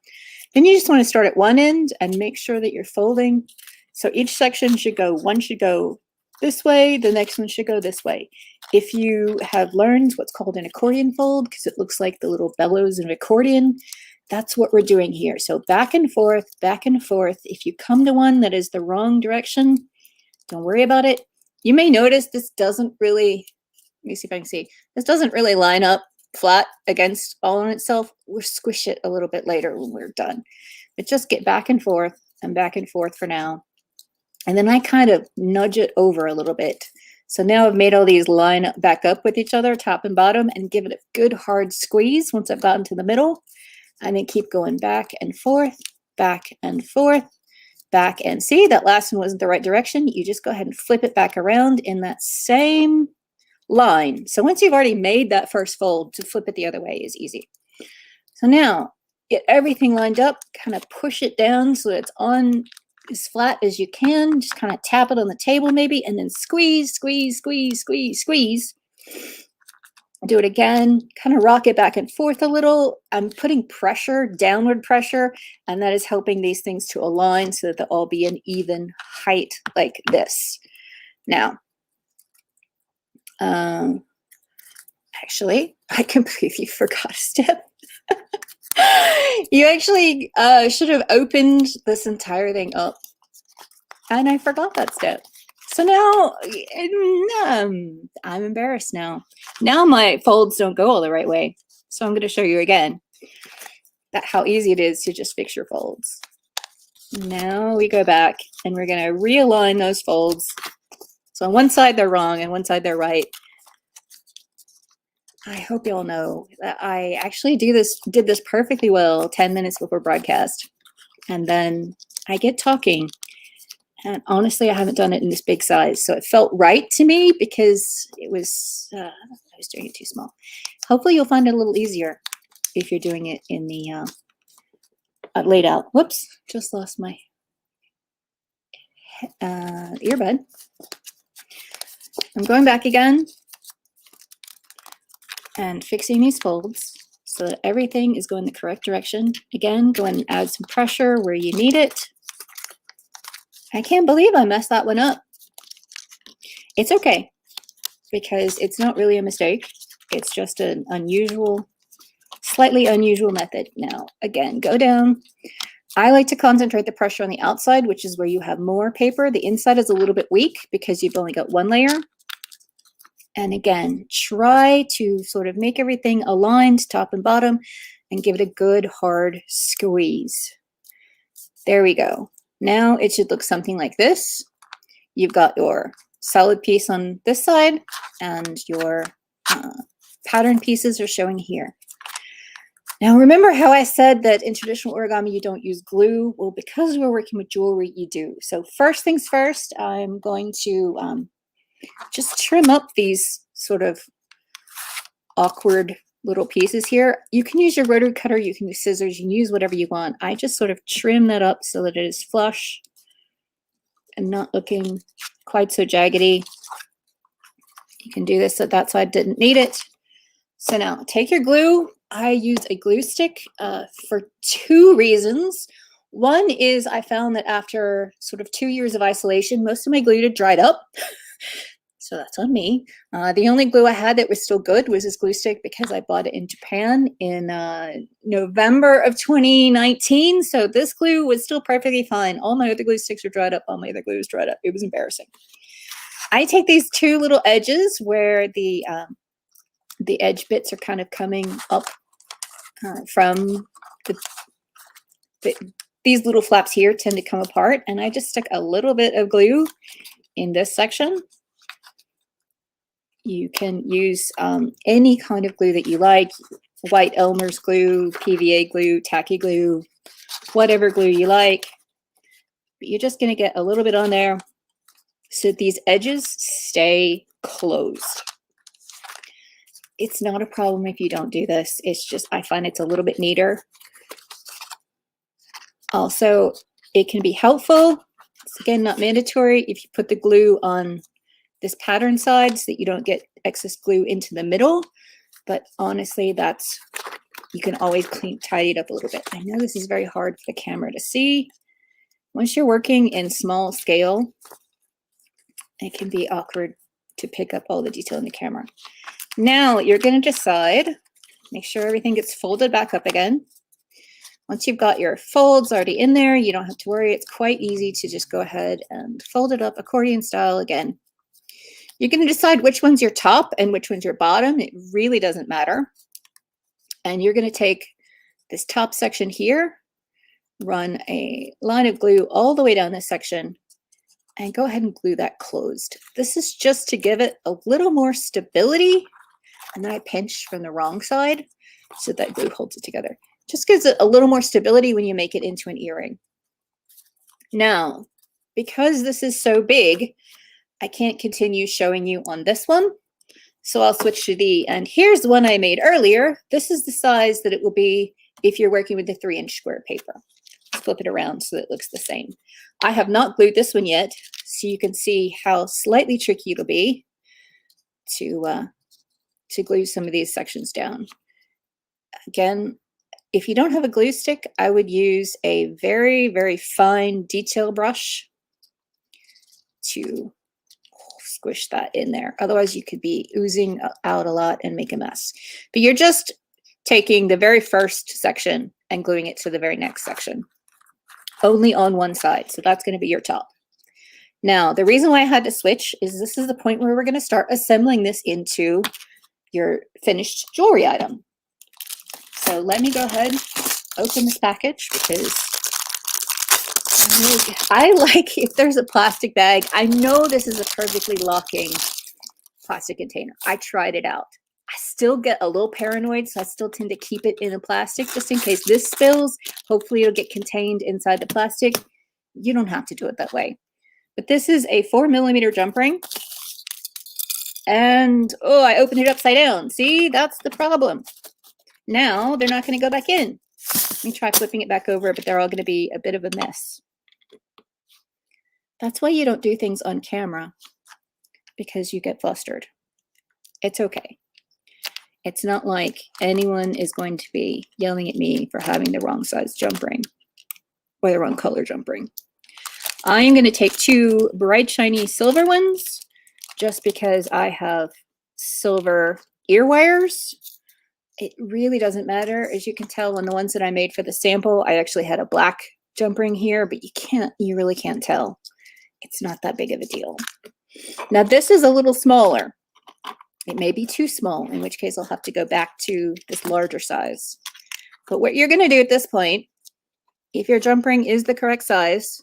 then you just want to start at one end and make sure that you're folding. So each section should go, one should go this way, the next one should go this way. If you have learned what's called an accordion fold, because it looks like the little bellows of an accordion, that's what we're doing here. So back and forth, back and forth. If you come to one that is the wrong direction, don't worry about it. You may notice this doesn't really, let me see if I can see, this doesn't really line up flat against all on itself. We'll squish it a little bit later when we're done. But just get back and forth for now. And then I kind of nudge it over a little bit. So now I've made all these line back up with each other, top and bottom, and give it a good hard squeeze once I've gotten to the middle. And then keep going back and forth, back and forth, back. And see, that last one wasn't the right direction. You just go ahead and flip it back around in that same line. So once you've already made that first fold, to flip it the other way is easy. So now get everything lined up, kind of push it down so it's on as flat as you can. Just kind of tap it on the table maybe, and then squeeze, squeeze, squeeze, squeeze, squeeze. Do it again, kind of rock it back and forth a little. I'm putting pressure, downward pressure, and that is helping these things to align so that they'll all be an even height like this. Now, actually, I completely forgot a step. You actually should have opened this entire thing up, and I forgot that step. So now I'm embarrassed now. Now my folds don't go all the right way. So I'm going to show you again how easy it is to just fix your folds. Now we go back and we're going to realign those folds. So on one side they're wrong and one side they're right. I hope y'all know that I actually did this perfectly well 10 minutes before broadcast. And then I get talking. And honestly, I haven't done it in this big size. So it felt right to me because it was, I was doing it too small. Hopefully you'll find it a little easier if you're doing it in the laid out. Whoops, just lost my earbud. I'm going back again and fixing these folds so that everything is going the correct direction. Again, go and add some pressure where you need it. I can't believe I messed that one up. It's okay, because it's not really a mistake. It's just an unusual, slightly unusual method. Now, again, go down. I like to concentrate the pressure on the outside, which is where you have more paper. The inside is a little bit weak because you've only got one layer. And again, try to sort of make everything aligned top and bottom and give it a good hard squeeze. There we go. Now it should look something like this. You've got your solid piece on this side and your pattern pieces are showing here. Now remember how I said that in traditional origami you don't use glue? Well, because we're working with jewelry, you do. So first things first, I'm going to just trim up these sort of awkward little pieces here. You can use your rotary cutter, you can use scissors, you can use whatever you want. I just sort of trim that up so that it is flush and not looking quite so jaggedy. You can do this so that side didn't need it. So now take your glue. I use a glue stick for two reasons. One is I found that after sort of 2 years of isolation, most of my glue had dried up. So that's on me. The only glue I had that was still good was this glue stick because I bought it in Japan in November of 2019. So this glue was still perfectly fine. All my other glue sticks were dried up. All my other glue was dried up. It was embarrassing. I take these two little edges where the edge bits are kind of coming up from these little flaps here tend to come apart, and I just stick a little bit of glue in this section. You can use any kind of glue that you like, white Elmer's glue, PVA glue, tacky glue, whatever glue you like. But you're just going to get a little bit on there so these edges stay closed. It's not a problem if you don't do this. It's just I find it's a little bit neater. Also, it can be helpful. It's again not mandatory if you put the glue on this pattern side so that you don't get excess glue into the middle. But honestly, that's, you can always tidy it up a little bit. I know this is very hard for the camera to see. Once you're working in small scale, it can be awkward to pick up all the detail in the camera. Now you're going to decide, make sure everything gets folded back up again. Once you've got your folds already in there, you don't have to worry. It's quite easy to just go ahead and fold it up accordion style again. You're going to decide which one's your top and which one's your bottom. It really doesn't matter. And you're going to take this top section here, run a line of glue all the way down this section, and go ahead and glue that closed. This is just to give it a little more stability. And then I pinch from the wrong side so that glue holds it together. Just gives it a little more stability when you make it into an earring. Now, because this is so big, I can't continue showing you on this one. So I'll switch to and here's the one I made earlier. This is the size that it will be if you're working with the 3-inch square paper. Let's flip it around so that it looks the same. I have not glued this one yet, so you can see how slightly tricky it'll be to glue some of these sections down. Again, if you don't have a glue stick, I would use a very, very fine detail brush to squish that in there. Otherwise, you could be oozing out a lot and make a mess. But you're just taking the very first section and gluing it to the very next section, only on one side. So that's going to be your top. Now, the reason why I had to switch is this is the point where we're going to start assembling this into your finished jewelry item. So let me go ahead, open this package, because I like if there's a plastic bag. I know this is a perfectly locking plastic container. I tried it out. I still get a little paranoid, so I still tend to keep it in a plastic just in case this spills. Hopefully it'll get contained inside the plastic. You don't have to do it that way. But this is a 4mm jump ring. And, oh, I opened it upside down. See, that's the problem. Now they're not going to go back in. Let me try flipping it back over, but they're all going to be a bit of a mess. That's why you don't do things on camera, because you get flustered. It's okay. It's not like anyone is going to be yelling at me for having the wrong size jump ring or the wrong color jump ring. I am going to take 2 bright, shiny silver ones just because I have silver ear wires. It really doesn't matter. As you can tell on the ones that I made for the sample, I actually had a black jump ring here, but you really can't tell. It's not that big of a deal. Now this is a little smaller. It may be too small, in which case I'll have to go back to this larger size. But what you're going to do at this point, if your jump ring is the correct size,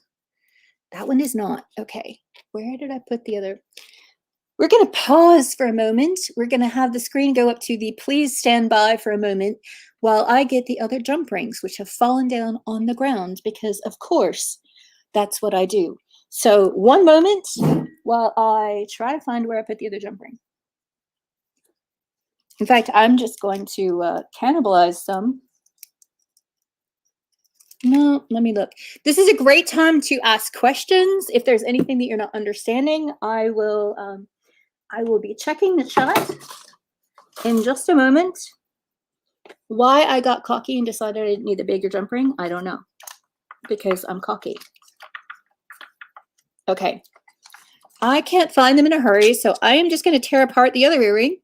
that one is not. Okay, where did I put the other? We're going to pause for a moment. We're going to have the screen go up to the please stand by for a moment while I get the other jump rings, which have fallen down on the ground because, of course, that's what I do. So one moment while I try to find where I put the other jump ring. In fact, I'm just going to cannibalize some. No, let me look. This is a great time to ask questions. If there's anything that you're not understanding, I will be checking the chat in just a moment. Why I got cocky and decided I didn't need the bigger jump ring, I don't know. Because I'm cocky. Okay. I can't find them in a hurry, so I am just going to tear apart the other earring.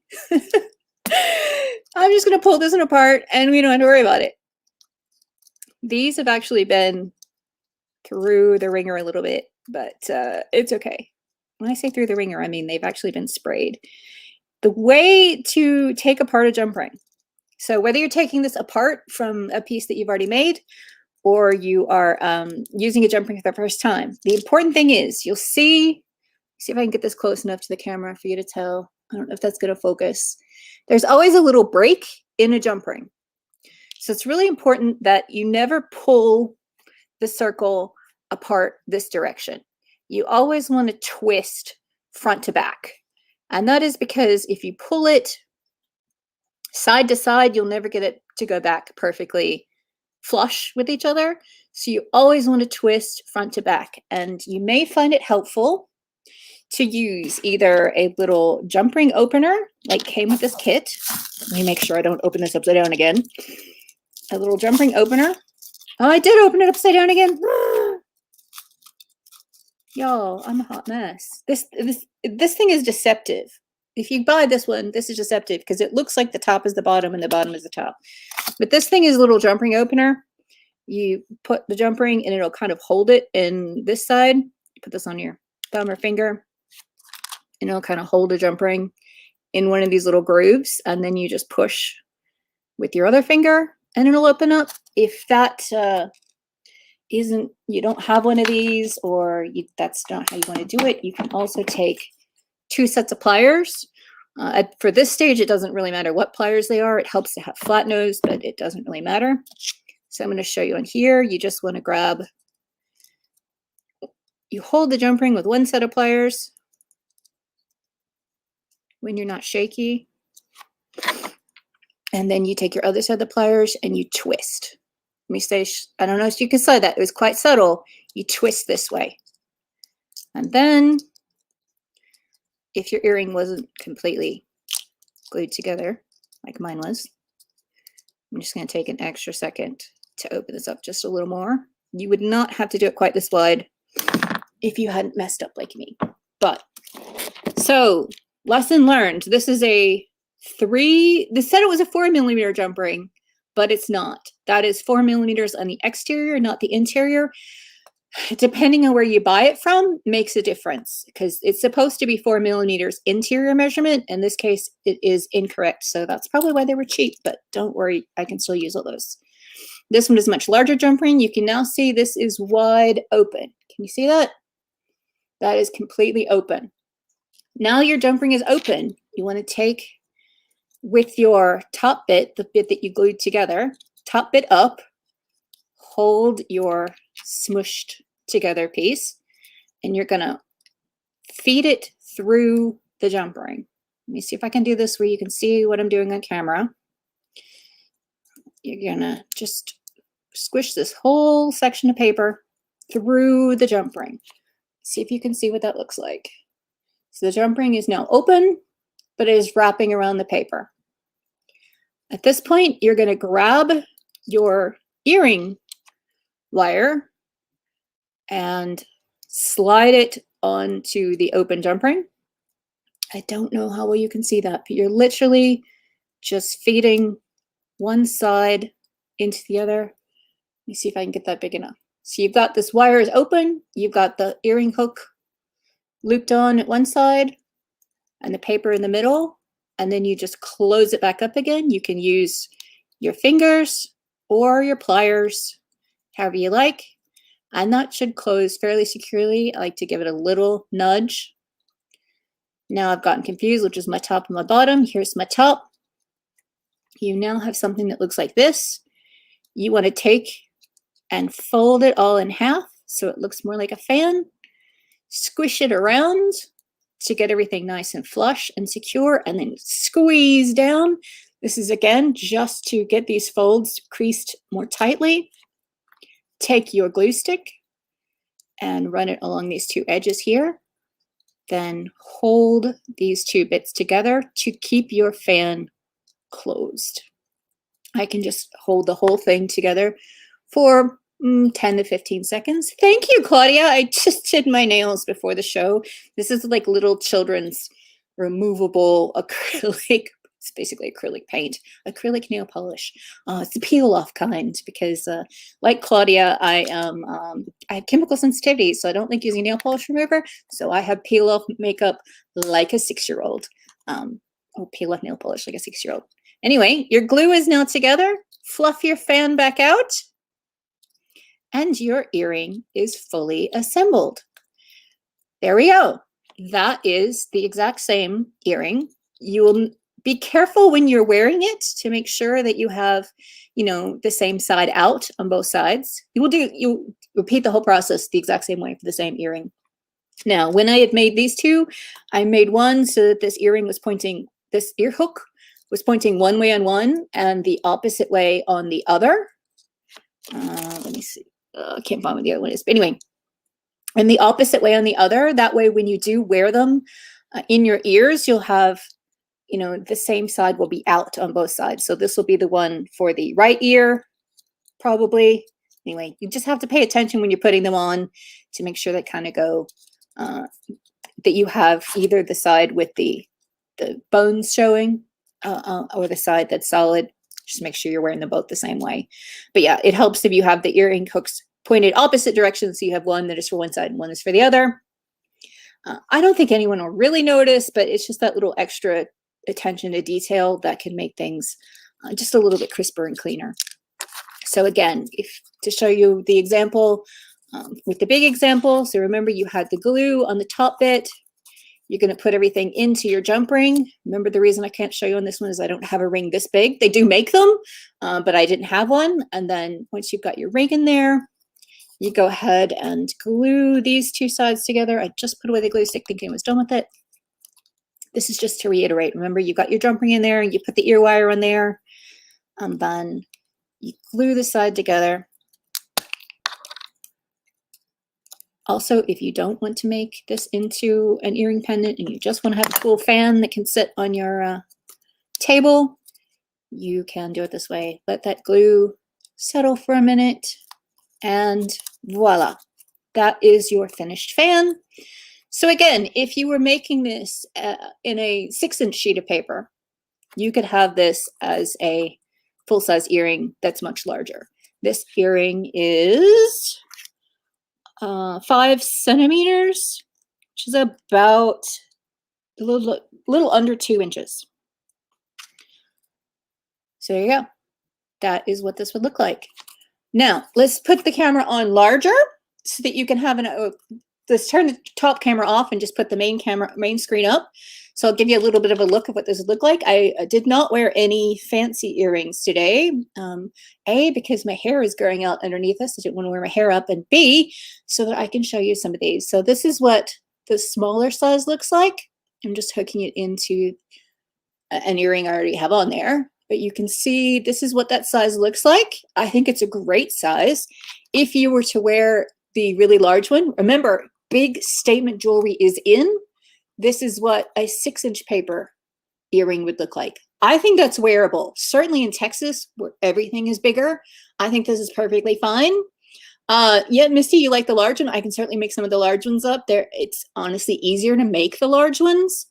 I'm just going to pull this one apart and we don't have to worry about it. These have actually been through the ringer a little bit, but it's okay. When I say through the ringer, I mean they've actually been sprayed. The way to take apart a jump ring. So whether you're taking this apart from a piece that you've already made or you are using a jump ring for the first time, the important thing is you'll see if I can get this close enough to the camera for you to tell. I don't know if that's going to focus. There's always a little break in a jump ring. So it's really important that you never pull the circle apart this direction. You always want to twist front to back. And that is because if you pull it side to side, you'll never get it to go back perfectly flush with each other. So you always want to twist front to back. And you may find it helpful to use either a little jump ring opener, like came with this kit. Let me make sure I don't open this upside down again. A little jump ring opener. Oh, I did open it upside down again. Y'all, I'm a hot mess. This thing is deceptive. If you buy this one, this is deceptive because it looks like the top is the bottom and the bottom is the top. But this thing is a little jump ring opener. You put the jump ring and it'll kind of hold it in this side. You put this on your thumb or finger and it'll kind of hold a jump ring in one of these little grooves. And then you just push with your other finger and it'll open up. If that you don't have one of these or that's not how you want to do it, you can also take 2 sets of pliers. For this stage, it doesn't really matter what pliers they are. It helps to have flat nose, but it doesn't really matter. So I'm going to show you on here. You just want to you hold the jump ring with 1 set of pliers when you're not shaky. And then you take your other set of pliers and you twist. Let me say, I don't know if you can see that. It was quite subtle. You twist this way. And then if your earring wasn't completely glued together, like mine was, I'm just going to take an extra second to open this up just a little more. You would not have to do it quite this wide if you hadn't messed up like me. But, so, lesson learned. This is they said it was a 4mm jump ring, but it's not. That is 4mm on the exterior, not the interior. Depending on where you buy it from, makes a difference because it's supposed to be 4mm interior measurement. In this case, it is incorrect. So that's probably why they were cheap, but don't worry, I can still use all those. This one is a much larger jump ring. You can now see this is wide open. Can you see that? That is completely open. Now your jump ring is open. You want to take with your top bit, the bit that you glued together, top bit up, hold your smushed together piece, and you're going to feed it through the jump ring. Let me see if I can do this where you can see what I'm doing on camera. You're going to just squish this whole section of paper through the jump ring. See if you can see what that looks like. So the jump ring is now open, but it is wrapping around the paper. At this point, you're going to grab your earring wire and slide it onto the open jump ring. I don't know how well you can see that, but you're literally just feeding one side into the other. Let me see if I can get that big enough. So you've got this wire is open, you've got the earring hook looped on at one side and the paper in the middle, and then you just close it back up again. You can use your fingers or your pliers, however you like, and that should close fairly securely. I like to give it a little nudge. Now I've gotten confused, which is my top and my bottom. Here's my top. You now have something that looks like this. You want to take and fold it all in half so it looks more like a fan. Squish it around to get everything nice and flush and secure, and then squeeze down. This is again just to get these folds creased more tightly. Take your glue stick and run it along these two edges here. Then hold these two bits together to keep your fan closed. I can just hold the whole thing together for 10 to 15 seconds. Thank you, Claudia. I just did my nails before the show. This is like little children's removable acrylic. It's basically acrylic paint, acrylic nail polish. It's the peel-off kind because, like Claudia, I have chemical sensitivity, so I don't like using nail polish remover. So I have peel-off makeup like a 6-year-old. Or peel-off nail polish like a 6-year-old. Anyway, your glue is now together. Fluff your fan back out, and your earring is fully assembled. There we go. That is the exact same earring. You will be careful when you're wearing it to make sure that you have, the same side out on both sides. You repeat the whole process the exact same way for the same earring. Now, when I had made these two, I made one so that this earring was pointing, this ear hook was pointing one way on one and the opposite way on the other. Let me see. I can't find what the other one is. But anyway, and the opposite way on the other. That way, when you do wear them in your ears, you'll have, the same side will be out on both sides. So this will be the one for the right ear, probably. Anyway, you just have to pay attention when you're putting them on to make sure they kind of go, that you have either the side with the bones showing or the side that's solid. Just make sure you're wearing them both the same way. But yeah, it helps if you have the earring hooks pointed opposite directions. So you have one that is for one side and one is for the other. I don't think anyone will really notice, but it's just that little extra attention to detail that can make things just a little bit crisper and cleaner. So again, to show you the example with the big example, so remember you had the glue on the top bit. You're going to put everything into your jump ring. Remember, the reason I can't show you on this one is I don't have a ring this big. They do make them, but I didn't have one. And then once you've got your ring in there, you go ahead and glue these two sides together. I just put away the glue stick thinking I was done with it. This is just to reiterate. Remember, you got your jump ring in there, you put the ear wire on there, and then you glue the side together. Also, if you don't want to make this into an earring pendant and you just want to have a cool fan that can sit on your table, you can do it this way. Let that glue settle for a minute, and voila, that is your finished fan. So again, if you were making this in a 6-inch sheet of paper, you could have this as a full-size earring that's much larger. This earring is 5 centimeters, which is about a little under 2 inches. So there you go. That is what this would look like. Now, let's put the camera on larger so that you can have let's turn the top camera off and just put the main screen up. So I'll give you a little bit of a look of what this would look like. I did not wear any fancy earrings today. A, because my hair is growing out underneath this. I didn't want to wear my hair up. And B, so that I can show you some of these. So this is what the smaller size looks like. I'm just hooking it into an earring I already have on there. But you can see this is what that size looks like. I think it's a great size. If you were to wear the really large one, remember, big statement jewelry is in. This is what a 6-inch paper earring would look like. I think that's wearable. Certainly in Texas, where everything is bigger, I think this is perfectly fine. Yeah, Misty, you like the large one? I can certainly make some of the large ones up there. It's honestly easier to make the large ones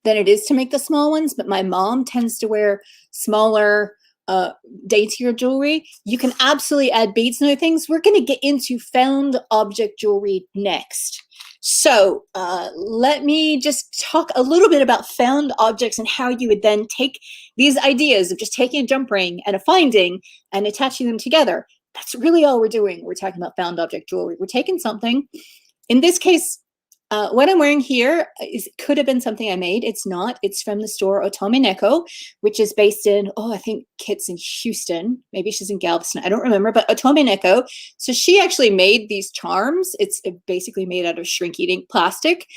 than it is to make the small ones, but my mom tends to wear smaller, daintier jewelry. You can absolutely add beads and other things. We're going to get into found object jewelry next. So let me just talk a little bit about found objects and how you would then take these ideas of just taking a jump ring and a finding and attaching them together. That's really all we're doing. We're talking about found object jewelry. We're taking something. In this case, what I'm wearing here could have been something I made. It's not. It's from the store Otome Neko, which is based in, I think Kit's in Houston. Maybe she's in Galveston. I don't remember, but Otome Neko. So she actually made these charms. It's basically made out of shrink-eating plastic.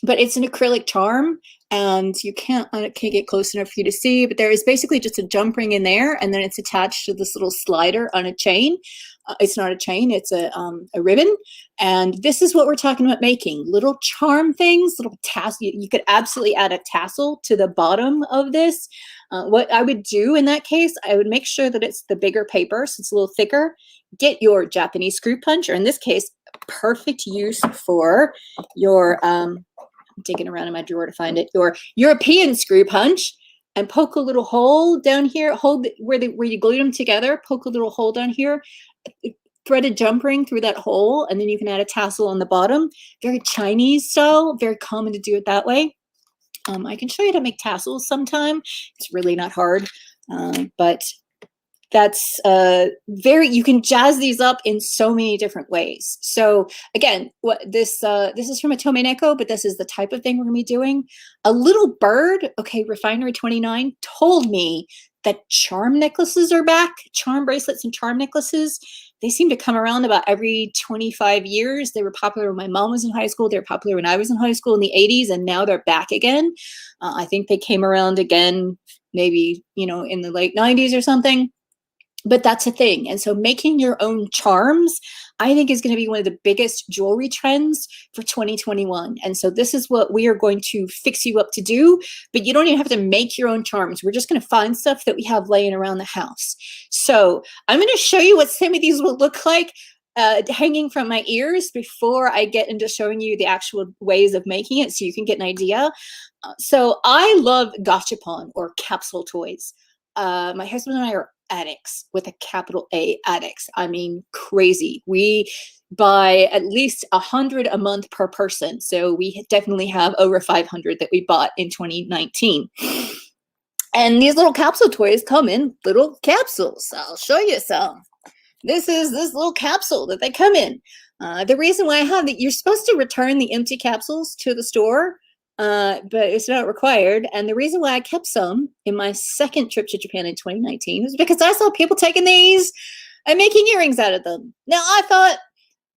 But it's an acrylic charm, and you can't get close enough for you to see, but there is basically just a jump ring in there, and then it's attached to this little slider on a chain. It's not a chain, it's a ribbon. And this is what we're talking about making. Little charm things, little tassel. You could absolutely add a tassel to the bottom of this. What I would do in that case, I would make sure that it's the bigger paper, so it's a little thicker. Get your Japanese screw punch, or in this case, perfect use for your, digging around in my drawer to find it, your European screw punch, and poke a little hole down here, hold where you glued them together, poke a little hole down here, thread a jump ring through that hole, and then you can add a tassel on the bottom. Very Chinese style, very common to do it that way. I can show you how to make tassels sometime. It's really not hard, but that's you can jazz these up in so many different ways. So again, this is from Otome Neko, but this is the type of thing we're gonna be doing. A little bird, okay, Refinery 29 told me that charm necklaces are back, charm bracelets and charm necklaces. They seem to come around about every 25 years. They were popular when my mom was in high school. They were popular when I was in high school in the 80s, and now they're back again. I think they came around again, maybe, in the late 90s or something. But that's a thing. And so making your own charms, I think, is going to be one of the biggest jewelry trends for 2021. And so this is what we are going to fix you up to do. But you don't even have to make your own charms. We're just going to find stuff that we have laying around the house. So I'm going to show you what some of these will look like hanging from my ears before I get into showing you the actual ways of making it, so you can get an idea. So I love gachapon, or capsule toys. My husband and I are addicts, with a capital A, addicts. I mean, crazy. We buy at least 100 a month per person. So we definitely have over 500 that we bought in 2019. And these little capsule toys come in little capsules. I'll show you some. This is this little capsule that they come in. The reason why I have that, you're supposed to return the empty capsules to the store, but it's not required. And the reason why I kept some in my second trip to Japan in 2019 was because I saw people taking these and making earrings out of them. Now I thought,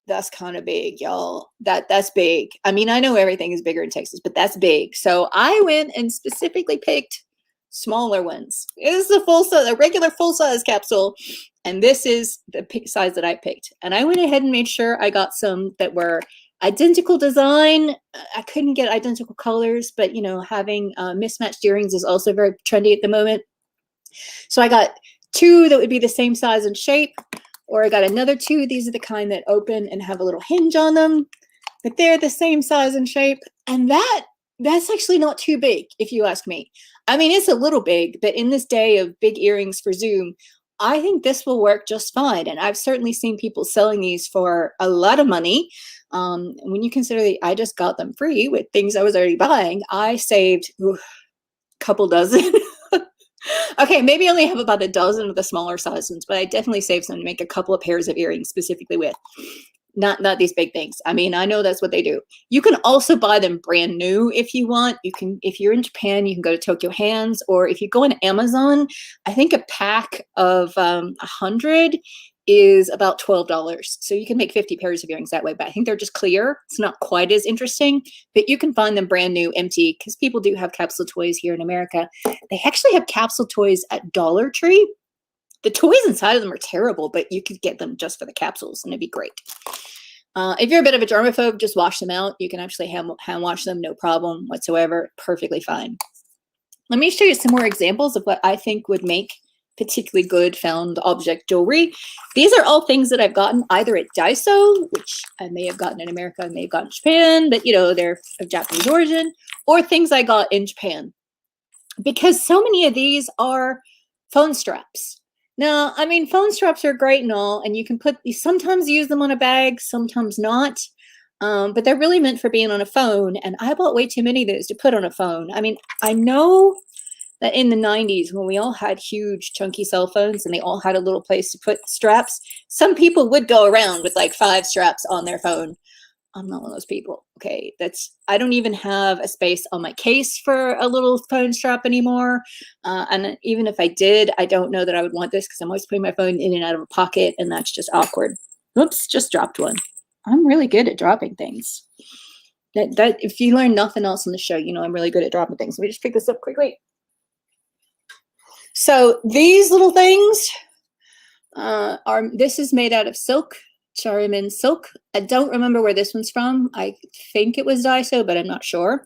that's kind of big, y'all. That's big. I mean, I know everything is bigger in Texas, but that's big. So I went and specifically picked smaller ones. This is a regular full-size capsule, and this is the size that I picked. And I went ahead and made sure I got some that were identical design. I couldn't get identical colors, but having mismatched earrings is also very trendy at the moment. So I got two that would be the same size and shape, or I got another two. These are the kind that open and have a little hinge on them, but they're the same size and shape. And that's actually not too big, if you ask me. I mean, it's a little big, but in this day of big earrings for Zoom, I think this will work just fine. And I've certainly seen people selling these for a lot of money. When you consider that I just got them free with things I was already buying, I saved a couple dozen. Okay, maybe I only have about a dozen of the smaller size ones, but I definitely saved some to make a couple of pairs of earrings specifically with. Not these big things. I mean, I know that's what they do. You can also buy them brand new if you want. You can, if you're in Japan, you can go to Tokyo Hands, or if you go on Amazon, I think a pack of 100 is about $12. So you can make 50 pairs of earrings that way, but I think they're just clear. It's not quite as interesting, but you can find them brand new, empty, because people do have capsule toys here in America. They actually have capsule toys at Dollar Tree. The toys inside of them are terrible, but you could get them just for the capsules, and it'd be great. If you're a bit of a germaphobe, just wash them out. You can actually hand wash them, no problem whatsoever. Perfectly fine. Let me show you some more examples of what I think would make particularly good found object jewelry. These are all things that I've gotten either at Daiso, which I may have gotten in America, I may have gotten in Japan, but you know, they're of Japanese origin, or things I got in Japan. Because so many of these are phone straps. Now, I mean, phone straps are great and all, and you can sometimes use them on a bag, sometimes not. But they're really meant for being on a phone, and I bought way too many of those to put on a phone. I mean, I know that in the 90s, when we all had huge chunky cell phones and they all had a little place to put straps, some people would go around with like 5 straps on their phone. I'm not one of those people. Okay, I don't even have a space on my case for a little phone strap anymore. And even if I did, I don't know that I would want this because I'm always putting my phone in and out of a pocket, and that's just awkward. Oops, just dropped one. I'm really good at dropping things. That if you learn nothing else on the show, you know I'm really good at dropping things. Let me just pick this up quickly. So these little things this is made out of silk, Chariman silk. I don't remember where this one's from. I think it was Daiso, but I'm not sure.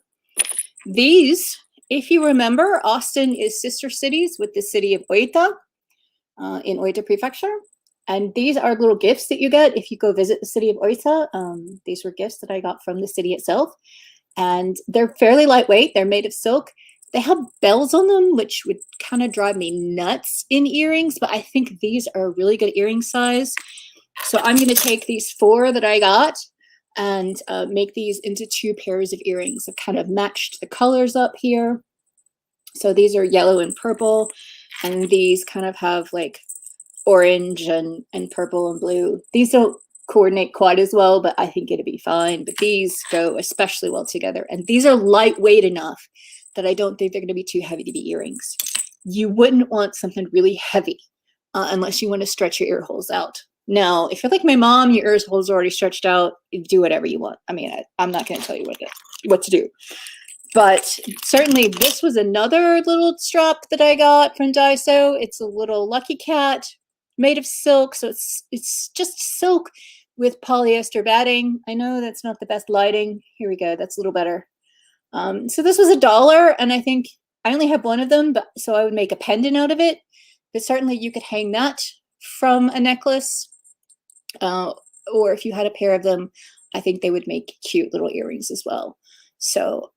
These, if you remember, Austin is sister cities with the city of Oita in Oita Prefecture. And these are little gifts that you get if you go visit the city of Oita. These were gifts that I got from the city itself. And they're fairly lightweight. They're made of silk. They have bells on them, which would kind of drive me nuts in earrings, but I think these are a really good earring size. So I'm going to take these 4 that I got and make these into 2 pairs of earrings. I've kind of matched the colors up here. So these are yellow and purple, and these kind of have like orange and purple and blue. These don't coordinate quite as well, but I think it'd be fine. But these go especially well together. And these are lightweight enough that I don't think they're going to be too heavy to be earrings. You wouldn't want something really heavy unless you want to stretch your ear holes out. Now, if you're like my mom, your ear holes are already stretched out, do whatever you want. I mean, I'm not going to tell you what to do. But certainly this was another little strap that I got from Daiso. It's a little Lucky Cat made of silk. So it's just silk with polyester batting. I know that's not the best lighting. Here we go. That's a little better. So this was $1, and I think I only have one of them, but so I would make a pendant out of it. But certainly you could hang that from a necklace, or if you had a pair of them, I think they would make cute little earrings as well. So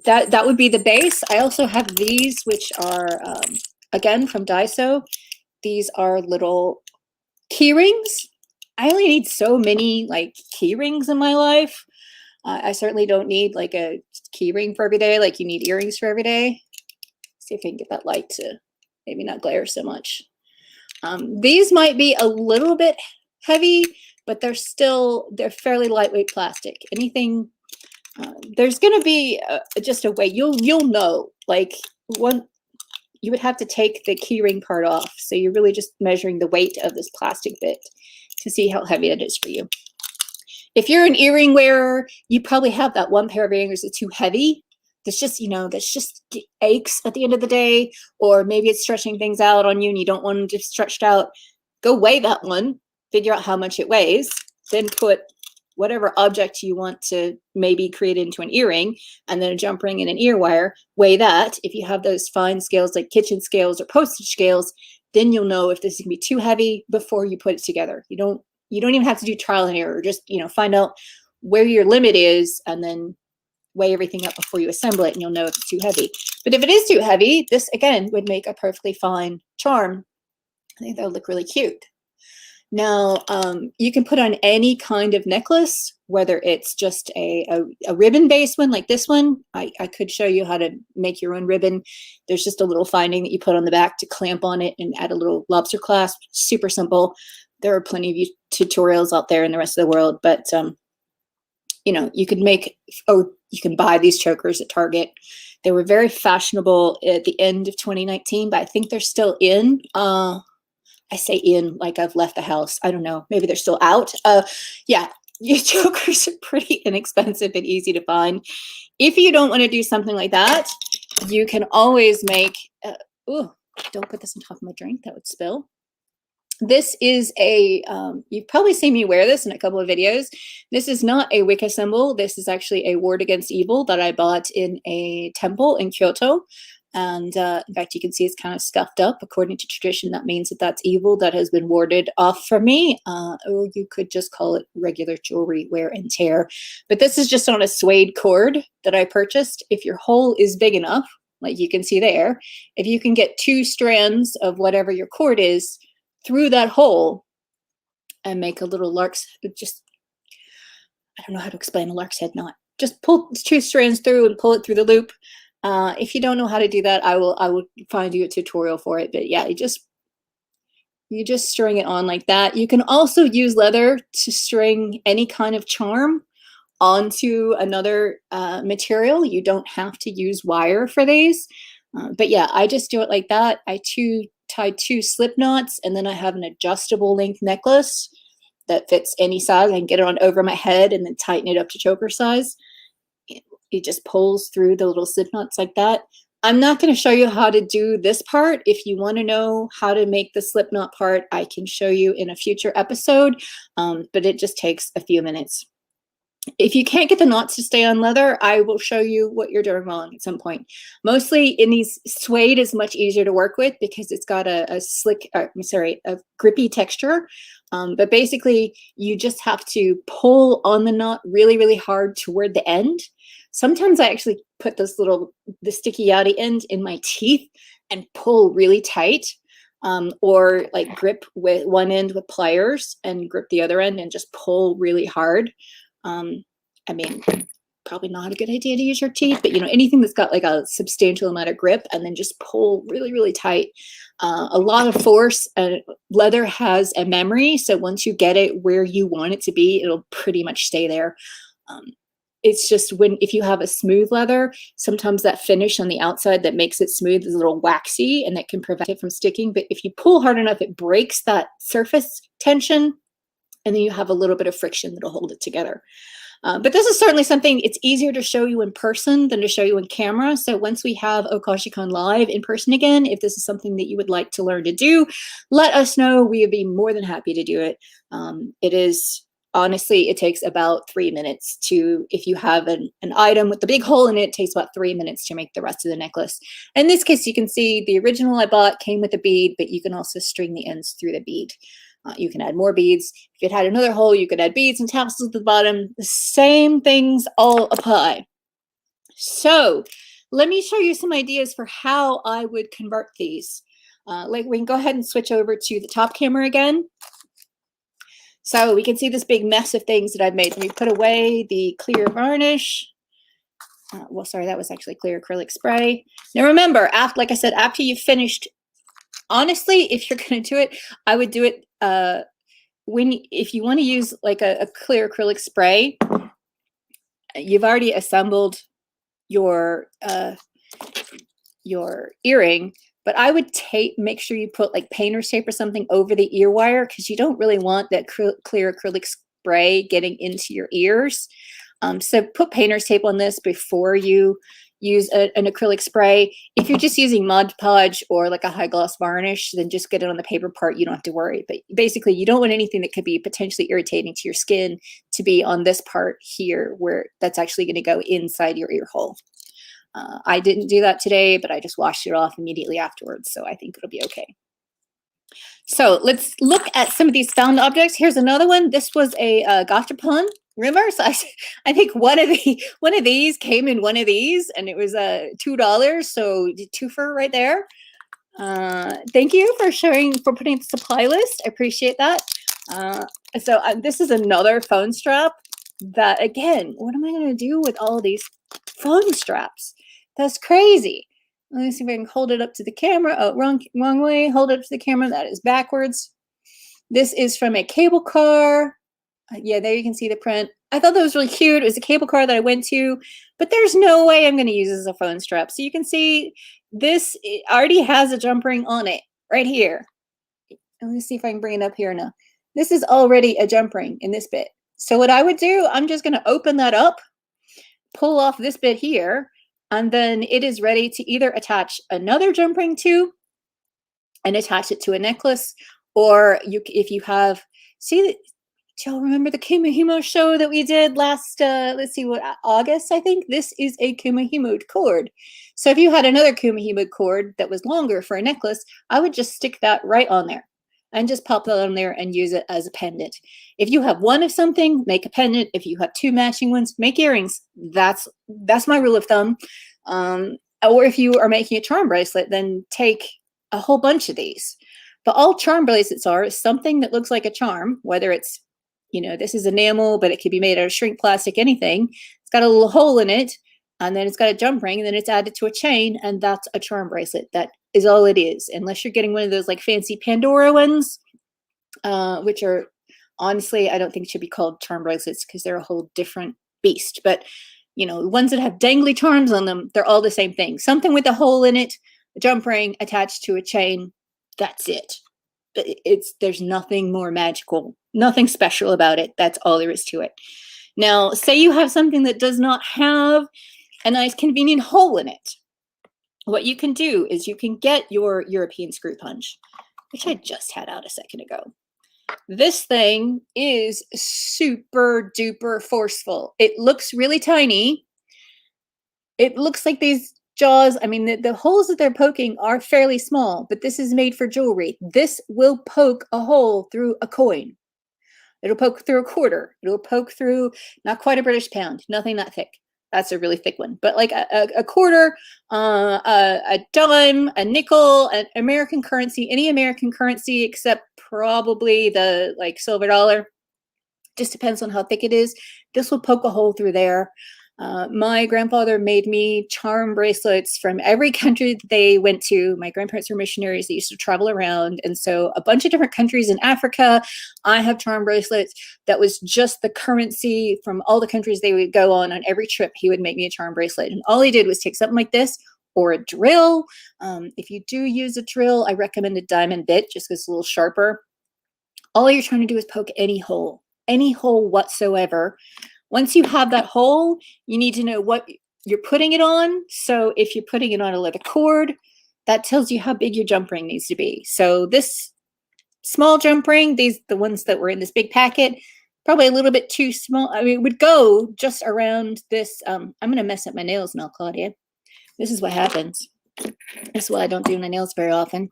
that would be the base. I also have these, which are again from Daiso. These are little key rings. I only need so many like key rings in my life. I certainly don't need like a key ring for every day, like you need earrings for every day. See if I can get that light to maybe not glare so much. These might be a little bit heavy, but they're fairly lightweight plastic. Anything, there's going to be just a way you'll know, like you would have to take the key ring part off. So you're really just measuring the weight of this plastic bit to see how heavy it is for you. If you're an earring wearer, you probably have that one pair of earrings that's too heavy. That's just, that's just aches at the end of the day, or maybe it's stretching things out on you and you don't want them to be stretched out. Go weigh that one, figure out how much it weighs, then put whatever object you want to maybe create into an earring, and then a jump ring and an ear wire, weigh that. If you have those fine scales like kitchen scales or postage scales, then you'll know if this is gonna be too heavy before you put it together. You don't even have to do trial and error. Just, find out where your limit is and then weigh everything up before you assemble it, and you'll know if it's too heavy. But if it is too heavy, this again would make a perfectly fine charm. I think that would look really cute. Now, you can put on any kind of necklace, whether it's just a ribbon-based one like this one. I could show you how to make your own ribbon. There's just a little finding that you put on the back to clamp on it and add a little lobster clasp. Super simple. There are plenty of tutorials out there in the rest of the world, but you could make, or you can buy these chokers at Target. They were very fashionable at the end of 2019, but I think they're still in. I say in like I've left the house. I don't know. Maybe they're still out. Yeah, your chokers are pretty inexpensive and easy to find. If you don't want to do something like that, you can always make, don't put this on top of my drink. That would spill. This is you've probably seen me wear this in a couple of videos. This is not a Wicca symbol. This is actually a ward against evil that I bought in a temple in Kyoto. And in fact, you can see it's kind of scuffed up. According to tradition, that means that that's evil that has been warded off from me. Or you could just call it regular jewelry wear and tear. But this is just on a suede cord that I purchased. If your hole is big enough, like you can see there, if you can get 2 strands of whatever your cord is through that hole and make a little lark's, just, I don't know how to explain a lark's head knot. Just pull 2 strands through and pull it through the loop. If you don't know how to do that, I will find you a tutorial for it. But yeah, you just string it on like that. You can also use leather to string any kind of charm onto another material. You don't have to use wire for these. But yeah, I just do it like that. I tie 2 slip knots, and then I have an adjustable length necklace that fits any size. I can get it on over my head and then tighten it up to choker size. It just pulls through the little slip knots like that. I'm not going to show you how to do this part. If you want to know how to make the slip knot part, I can show you in a future episode, but it just takes a few minutes. If you can't get the knots to stay on leather, I will show you what you're doing wrong at some point. Mostly in these, suede is much easier to work with because it's got a grippy texture. But basically, you just have to pull on the knot really, really hard toward the end. Sometimes I actually put the sticky outy end in my teeth and pull really tight, or like grip with one end with pliers and grip the other end and just pull really hard. I mean, probably not a good idea to use your teeth, but anything that's got like a substantial amount of grip, and then just pull really, really tight. A lot of force. Leather has a memory, so once you get it where you want it to be, it'll pretty much stay there. It's just if you have a smooth leather, sometimes that finish on the outside that makes it smooth is a little waxy, and that can prevent it from sticking. But if you pull hard enough, it breaks that surface tension, and then you have a little bit of friction that'll hold it together. But this is certainly something, it's easier to show you in person than to show you in camera. So once we have OkashiCon Live in person again, if this is something that you would like to learn to do, let us know. We would be more than happy to do it. Honestly, it takes about 3 minutes if you have an item with the big hole in it, it takes about 3 minutes to make the rest of the necklace. In this case, you can see the original I bought came with a bead, but you can also string the ends through the bead. You can add more beads. If it had another hole, you could add beads and tassels at the bottom. The same things all apply. So let me show you some ideas for how I would convert these. We can go ahead and switch over to the top camera again. So we can see this big mess of things that I've made. Let me put away the clear varnish. Well, sorry, that was actually clear acrylic spray. Now remember, like I said, after you've finished, honestly, if you're going to do it, I would do it if you want to use like a clear acrylic spray. You've already assembled your earring, but I would make sure you put like painter's tape or something over the ear wire, because you don't really want that clear acrylic spray getting into your ears. So put painter's tape on this before you use an acrylic spray. If you're just using Mod Podge or like a high gloss varnish, then just get it on the paper part. You don't have to worry. But basically, you don't want anything that could be potentially irritating to your skin to be on this part here, where that's actually going to go inside your ear hole. I didn't do that today, but I just washed it off immediately afterwards, so I think it'll be okay. So let's look at some of these found objects. Here's another one. This was a gachapon. Remember, so I think one of these came in one of these, and it was $2. So twofer right there. Thank you for putting the supply list. I appreciate that. So this is another phone strap. That again, what am I going to do with all these phone straps? That's crazy. Let me see if I can hold it up to the camera. Oh, wrong way. Hold it up to the camera. That is backwards. This is from a cable car. Yeah, there you can see the print. I thought that was really cute. It was a cable car that I went to, but there's no way I'm going to use this as a phone strap. So you can see this already has a jump ring on it right here. Let me see if I can bring it up here now. This is already a jump ring in this bit. So what I would do, I'm just going to open that up, pull off this bit here, and then it is ready to either attach another jump ring to and attach it to a necklace, or if you have, see, Do y'all remember the Kumihimo show that we did last, let's see, what, August, I think? This is a Kumihimo cord. So if you had another Kumihimo cord that was longer for a necklace, I would just stick that right on there and just pop that on there and use it as a pendant. If you have one of something, make a pendant. If you have two matching ones, make earrings. That's my rule of thumb. Or if you are making a charm bracelet, then take a whole bunch of these. But all charm bracelets are something that looks like a charm, whether it's, this is enamel, but it could be made out of shrink plastic, anything. It's got a little hole in it, and then it's got a jump ring, and then it's added to a chain, and that's a charm bracelet. That is all it is, unless you're getting one of those like fancy Pandora ones, which are, honestly, I don't think it should be called charm bracelets because they're a whole different beast. But, ones that have dangly charms on them, they're all the same thing. Something with a hole in it, a jump ring attached to a chain, that's it. There's nothing more magical, nothing special about it. That's all there is to it. Now, say you have something that does not have a nice convenient hole in it. What you can do is you can get your European screw punch, which I just had out a second ago. This thing is super duper forceful. It looks really tiny. It looks like these jaws, I mean, the holes that they're poking are fairly small, but this is made for jewelry. This will poke a hole through a coin. It'll poke through a quarter. It'll poke through, not quite a British pound, nothing that thick. That's a really thick one. But like a quarter, a dime, a nickel, an American currency, any American currency except probably the like silver dollar. Just depends on how thick it is. This will poke a hole through there. My grandfather made me charm bracelets from every country that they went to. My grandparents were missionaries. They used to travel around. And so a bunch of different countries in Africa, I have charm bracelets that was just the currency from all the countries they would go on every trip. He would make me a charm bracelet. And all he did was take something like this or a drill. If you do use a drill, I recommend a diamond bit just because it's a little sharper. All you're trying to do is poke any hole whatsoever. Once you have that hole, you need to know what you're putting it on. So if you're putting it on a leather cord, that tells you how big your jump ring needs to be. So this small jump ring, the ones that were in this big packet, probably a little bit too small. I mean, it would go just around this. I'm going to mess up my nails now, Claudia. This is what happens. This is why I don't do my nails very often.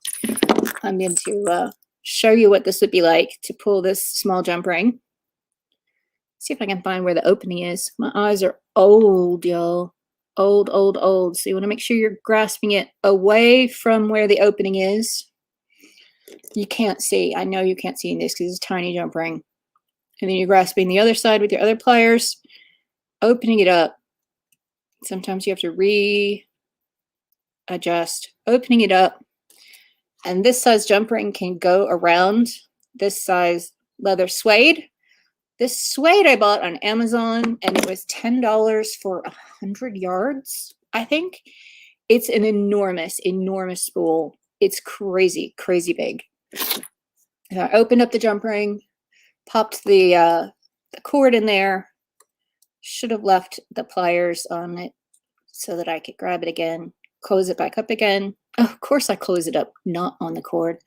I'm going to show you what this would be like to pull this small jump ring. See if I can find where the opening is. My eyes are old, y'all. Old, old, old. So you want to make sure you're grasping it away from where the opening is. You can't see. I know you can't see in this because it's a tiny jump ring. And then you're grasping the other side with your other pliers, opening it up. Sometimes you have to readjust, opening it up. And this size jump ring can go around this size leather suede. This suede I bought on Amazon, and it was $10 for 100 yards, I think. It's an enormous, enormous spool. It's crazy, crazy big. And I opened up the jump ring, popped the cord in there. Should have left the pliers on it so that I could grab it again, close it back up again. Oh, of course I close it up, not on the cord.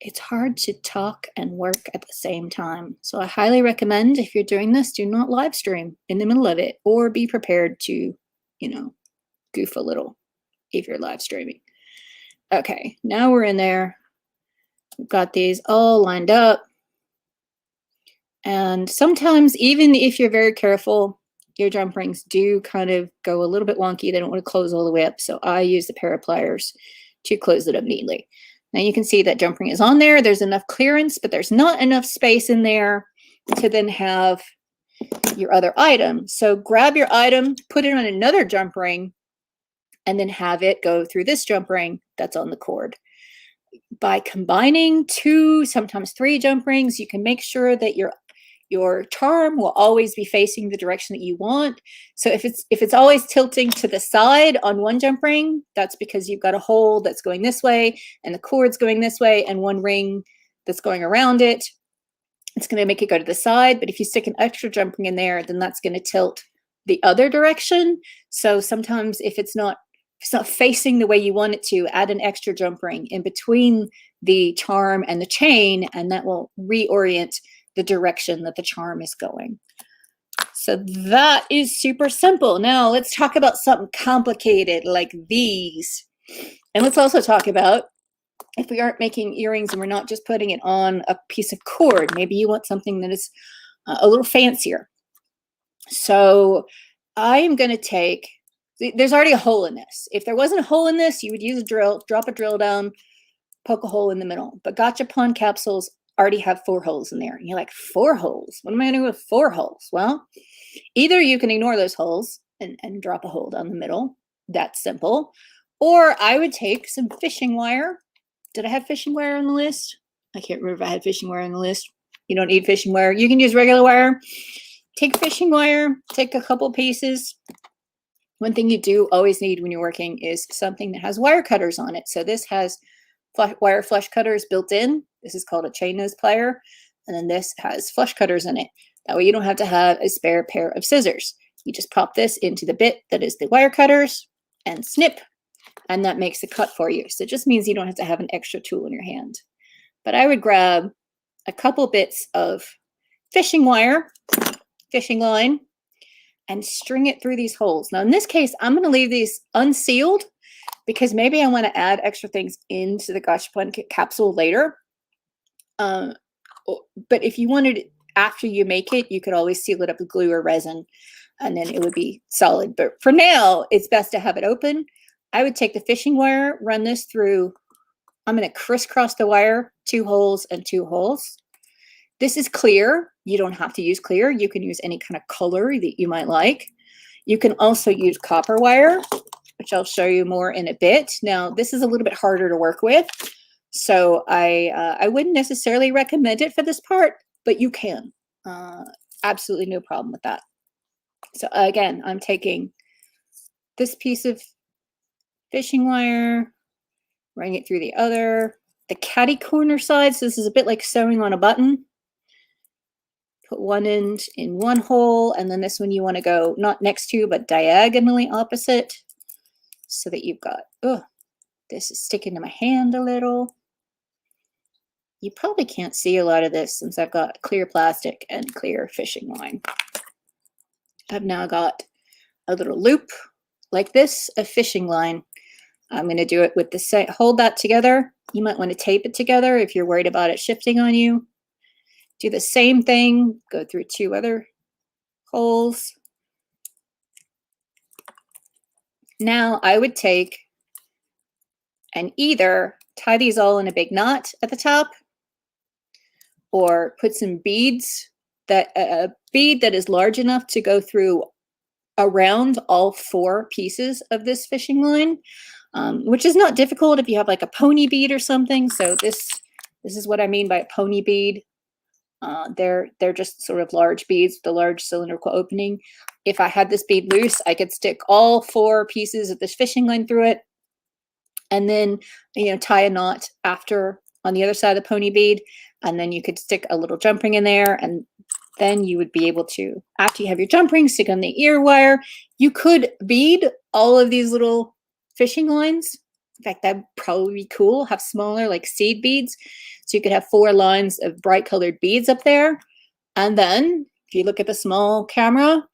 It's hard to talk and work at the same time. So I highly recommend, if you're doing this, do not live stream in the middle of it, or be prepared to, goof a little if you're live streaming. Okay, now we're in there. We've got these all lined up. And sometimes, even if you're very careful, your jump rings do kind of go a little bit wonky. They don't want to close all the way up. So I use the pair of pliers to close it up neatly. Now you can see that jump ring is on there. There's enough clearance, but there's not enough space in there to then have your other item. So grab your item, put it on another jump ring, and then have it go through this jump ring that's on the cord. By combining 2, sometimes 3 jump rings, you can make sure that your charm will always be facing the direction that you want. So if it's always tilting to the side on one jump ring, that's because you've got a hole that's going this way and the cord's going this way and one ring that's going around it. It's going to make it go to the side. But if you stick an extra jump ring in there, then that's going to tilt the other direction. So sometimes if it's not facing the way you want it to, add an extra jump ring in between the charm and the chain, and that will reorient the direction that the charm is going. So that is super simple. Now let's talk about something complicated like these. And let's also talk about if we aren't making earrings and we're not just putting it on a piece of cord, maybe you want something that is a little fancier. So I am going to take, there's already a hole in this. If there wasn't a hole in this, you would use a drill, drop a drill down, poke a hole in the middle. But Gachapon capsules already have 4 holes in there. And you're like, 4 holes? What am I going to do with 4 holes? Well, either you can ignore those holes and drop a hole down the middle. That's simple. Or I would take some fishing wire. Did I have fishing wire on the list? I can't remember if I had fishing wire on the list. You don't need fishing wire. You can use regular wire. Take fishing wire, take a couple pieces. One thing you do always need when you're working is something that has wire cutters on it. So this has wire flush cutters built in. This is called a chain nose plier. And then this has flush cutters in it. That way you don't have to have a spare pair of scissors. You just pop this into the bit that is the wire cutters and snip. And that makes a cut for you. So it just means you don't have to have an extra tool in your hand. But I would grab a couple bits of fishing wire, fishing line, and string it through these holes. Now in this case, I'm going to leave these unsealed because maybe I want to add extra things into the Gachapon capsule later. But if you wanted it after you make it, you could always seal it up with glue or resin and then it would be solid. But for now, it's best to have it open. I would take the fishing wire, run this through. I'm going to crisscross the wire, 2 holes and 2 holes. This is clear. You don't have to use clear. You can use any kind of color that you might like. You can also use copper wire, which I'll show you more in a bit. Now, this is a little bit harder to work with, so I wouldn't necessarily recommend it for this part, but you can. Absolutely no problem with that. So again, I'm taking this piece of fishing wire, running it through the other, the catty corner side. So this is a bit like sewing on a button. Put one end in one hole, and then this one you want to go not next to, but diagonally opposite, so that you've got, oh, this is sticking to my hand a little. You probably can't see a lot of this since I've got clear plastic and clear fishing line. I've now got a little loop like this of fishing line. I'm going to do it with the same, hold that together. You might want to tape it together if you're worried about it shifting on you. Do the same thing, go through 2 other holes. Now I would take and either tie these all in a big knot at the top or put some beads, that a bead that is large enough to go through around all 4 pieces of this fishing line, which is not difficult if you have like a pony bead or something. So this is what I mean by a pony bead. They're just sort of large beads with a large cylindrical opening. If I had this bead loose, I could stick all 4 pieces of this fishing line through it, and then tie a knot after on the other side of the pony bead, and then you could stick a little jump ring in there, and then you would be able to, after you have your jump ring, stick on the ear wire. You could bead all of these little fishing lines. In fact, that'd probably be cool. Have smaller like seed beads. So you could have 4 lines of bright colored beads up there. And then if you look at the small camera,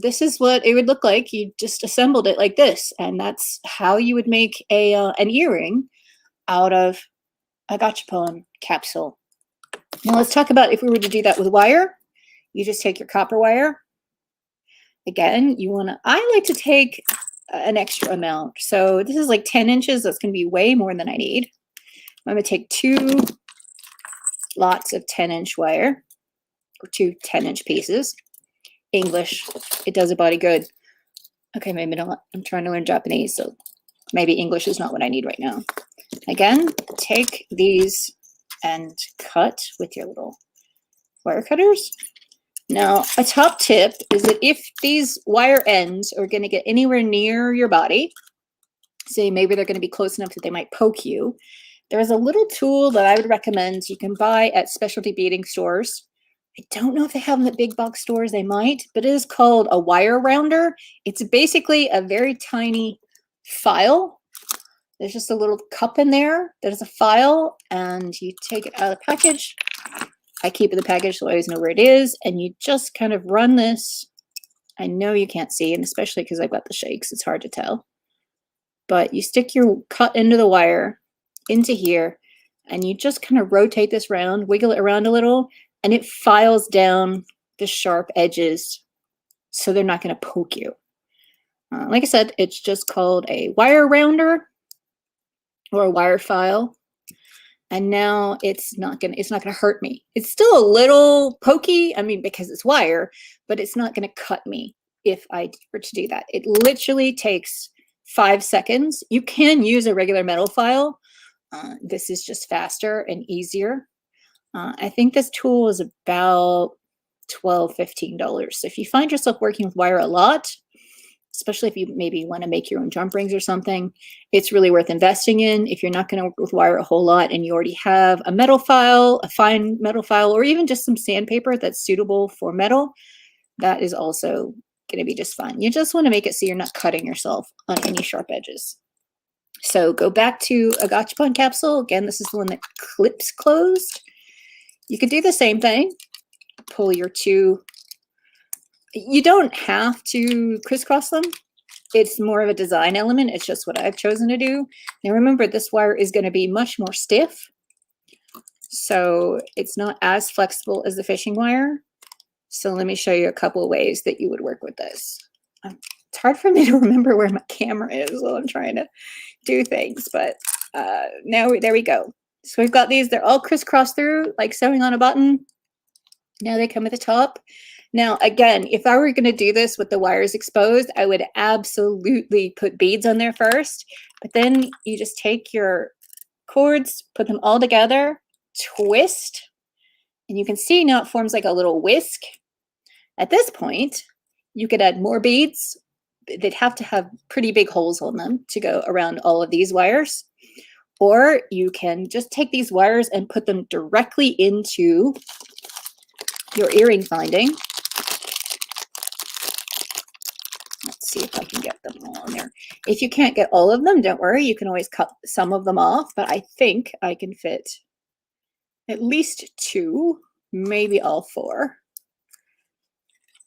this is what it would look like. You just assembled it like this. And that's how you would make an earring out of a Gachapon capsule. Now let's talk about if we were to do that with wire. You just take your copper wire. Again, I like to take an extra amount. So this is like 10 inches. That's going to be way more than I need. I'm going to take 2 lots of 10-inch wire, or 2 10-inch pieces. English, it does a body good. Okay, maybe not. I'm trying to learn Japanese, so maybe English is not what I need right now. Again, take these and cut with your little wire cutters. Now, a top tip is that if these wire ends are going to get anywhere near your body, say maybe they're going to be close enough that they might poke you, there's a little tool that I would recommend you can buy at specialty beading stores. I don't know if they have them at big box stores. They might, but it is called a wire rounder. It's basically a very tiny file. There's just a little cup in there. There's a file, and you take it out of the package, I keep it in the package so I always know where it is. And you just kind of run this. I know you can't see, and especially because I've got the shakes, it's hard to tell. But you stick your cut into the wire into here, and you just kind of rotate this around, wiggle it around a little, and it files down the sharp edges so they're not going to poke you. Like I said, it's just called a wire rounder or a wire file. And now it's not gonna hurt me. It's still a little pokey, I mean, because it's wire, but it's not gonna cut me if I were to do that. It literally takes 5 seconds. You can use a regular metal file. This is just faster and easier. I think this tool is about $12, $15. So if you find yourself working with wire a lot, especially if you maybe want to make your own jump rings or something, it's really worth investing in. If you're not going to work with wire a whole lot and you already have a metal file, a fine metal file, or even just some sandpaper that's suitable for metal, that is also going to be just fine. You just want to make it so you're not cutting yourself on any sharp edges. So go back to a gachapon capsule. Again, this is the one that clips closed. You could do the same thing. Pull your two. You don't have to crisscross them. It's more of a design element. It's just what I've chosen to do. Now remember, this wire is going to be much more stiff, so it's not as flexible as the fishing wire. So let me show you a couple of ways that you would work with this. It's hard for me to remember where my camera is while I'm trying to do things, but now there we go. So we've got these. They're all crisscrossed through, like sewing on a button. Now they come at the top. Now, again, if I were going to do this with the wires exposed, I would absolutely put beads on there first. But then you just take your cords, put them all together, twist, and you can see now it forms like a little whisk. At this point, you could add more beads. They'd have to have pretty big holes on them to go around all of these wires. Or you can just take these wires and put them directly into your earring finding. Let's see if I can get them all in there. If you can't get all of them, don't worry. You can always cut some of them off, but I think I can fit at least 2, maybe all 4.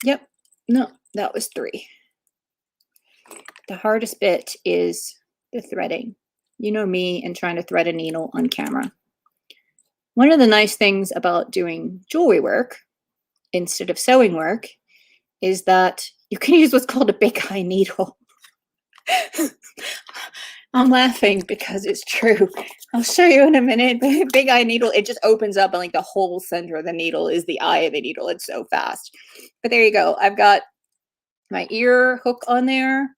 Yep, no, that was 3. The hardest bit is the threading. You know me and trying to thread a needle on camera. One of the nice things about doing jewelry work instead of sewing work is that you can use what's called a big eye needle. I'm laughing because it's true. I'll show you in a minute. Big eye needle, it just opens up and like the whole center of the needle is the eye of the needle. It's so fast. But there you go. I've got my ear hook on there.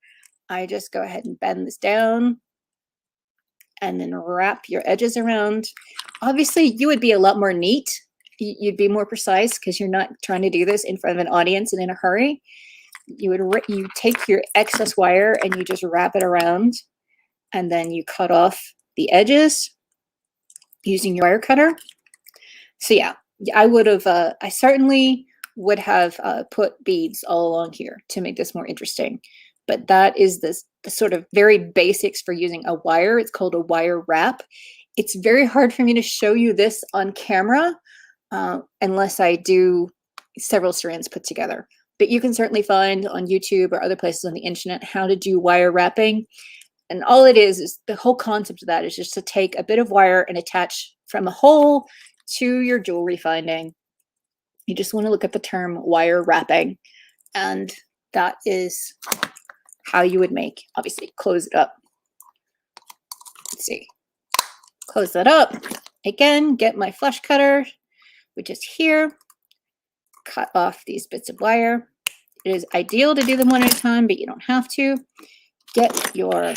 I just go ahead and bend this down and then wrap your edges around. Obviously, you would be a lot more neat. You'd be more precise because you're not trying to do this in front of an audience and in a hurry. You take your excess wire and you just wrap it around, and then you cut off the edges using your wire cutter. So yeah, I certainly would have put beads all along here to make this more interesting. But that is the sort of very basics for using a wire. It's called a wire wrap. It's very hard for me to show you this on camera unless I do several strands put together. But you can certainly find on YouTube or other places on the internet how to do wire wrapping. And all it is the whole concept of that is just to take a bit of wire and attach from a hole to your jewelry finding. You just want to look at the term wire wrapping. And that is how you would make, obviously, close it up. Let's see. Close that up. Again, get my flush cutter, which is here. Cut off these bits of wire. It is ideal to do them one at a time, but you don't have to. Get your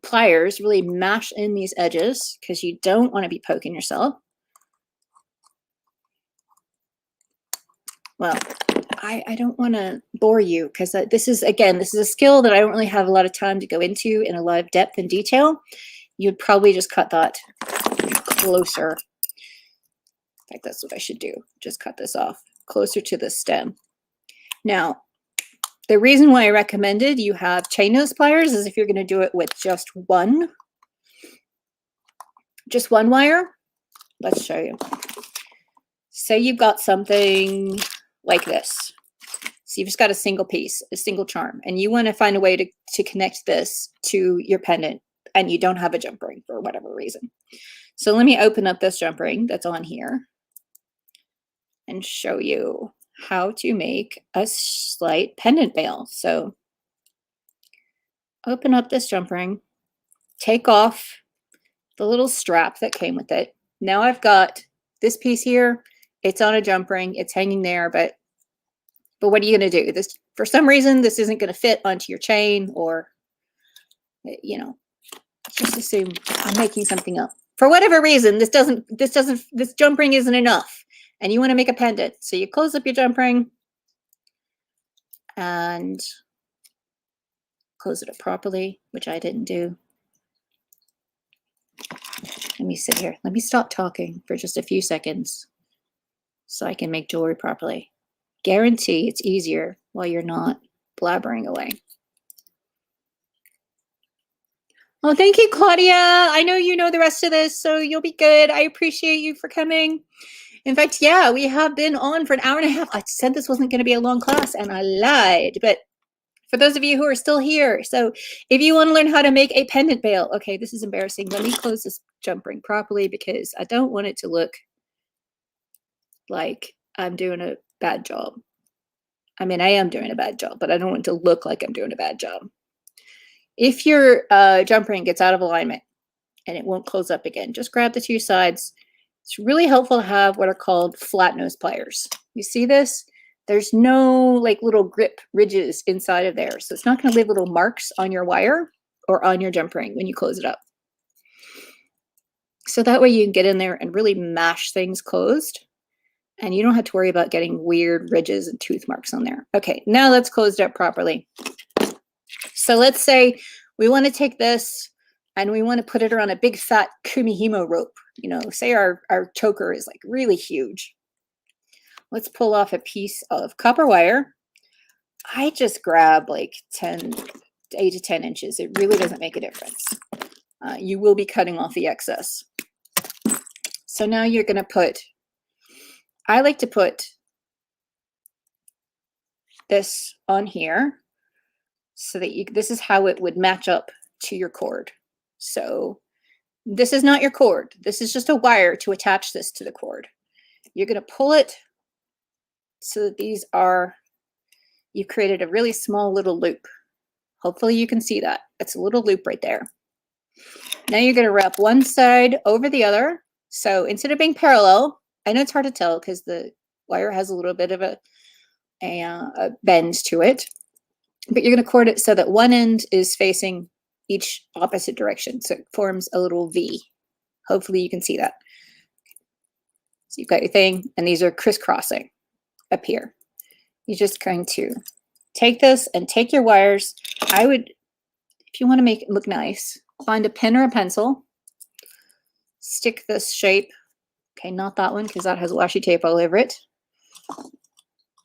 pliers, really mash in these edges because you don't want to be poking yourself. Well, I don't want to bore you because this is a skill that I don't really have a lot of time to go into in a lot of depth and detail. You'd probably just cut that closer. In fact, that's what I should do. Just cut this off closer to the stem. Now, the reason why I recommended you have chain nose pliers is if you're going to do it with just one wire. Let's show you. say you've got something like this. So you've just got a single piece, a single charm, and you want to find a way to connect this to your pendant, and you don't have a jump ring for whatever reason. So let me open up this jump ring that's on here and show you how to make a slight pendant bail. So open up this jump ring, take off the little strap that came with it. Now I've got this piece here. It's on a jump ring. It's hanging there, but what are you going to do? This, for some reason, this isn't going to fit onto your chain, or, you know, just assume I'm making something up. For whatever reason, this jump ring isn't enough, and you want to make a pendant. So you close up your jump ring and close it up properly, which I didn't do. Let me sit here. Let me stop talking for just a few seconds so I can make jewelry properly. Guarantee it's easier while you're not blabbering away. Oh, thank you, Claudia. I know you know the rest of this, so you'll be good. I appreciate you for coming. In fact, yeah, we have been on for an hour and a half. I said this wasn't going to be a long class, and I lied. But for those of you who are still here, so if you want to learn how to make a pendant bail, okay, this is embarrassing. Let me close this jump ring properly because I don't want it to look like I'm doing a bad job. I mean, I am doing a bad job, but I don't want it to look like I'm doing a bad job. If your jump ring gets out of alignment and it won't close up again, just grab the two sides. It's really helpful to have what are called flat nose pliers. You see this? There's no like little grip ridges inside of there. So it's not going to leave little marks on your wire or on your jump ring when you close it up. So that way you can get in there and really mash things closed. And you don't have to worry about getting weird ridges and tooth marks on there. Okay, now let's close it up properly. So let's say we want to take this and we want to put it around a big fat kumihimo rope. You know, say our choker is like really huge. Let's pull off a piece of copper wire. I just grab like 8 to 10 inches. It really doesn't make a difference. You will be cutting off the excess. So now you're going to put, I like to put this on here so that this is how it would match up to your cord. So this is not your cord. This is just a wire to attach this to the cord. You're going to pull it so that these are, you've created a really small little loop. Hopefully you can see that. It's a little loop right there. Now you're going to wrap one side over the other. So instead of being parallel, I know it's hard to tell because the wire has a little bit of a bend to it, but you're going to cord it so that one end is facing each opposite direction. So it forms a little V. Hopefully you can see that. So you've got your thing, and these are crisscrossing up here. You're just going to take this and take your wires. I would, if you want to make it look nice, find a pen or a pencil, stick this shape. Okay, not that one because that has washi tape all over it.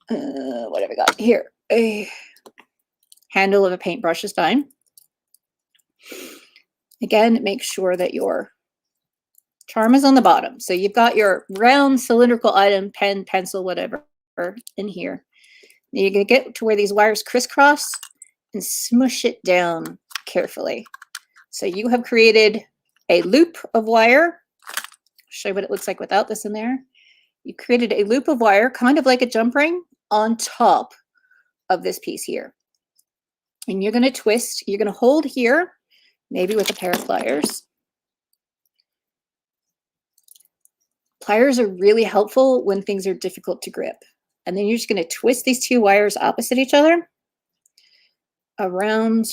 What have I got here? A handle of a paintbrush is fine. Again, make sure that your charm is on the bottom. So you've got your round cylindrical item, pen, pencil, whatever, in here. Now you're going to get to where these wires crisscross and smush it down carefully. So you have created a loop of wire. I'll show you what it looks like without this in there. You created a loop of wire, kind of like a jump ring, on top of this piece here. And you're going to twist. You're going to hold here, maybe with a pair of pliers. Pliers are really helpful when things are difficult to grip. And then you're just going to twist these two wires opposite each other around.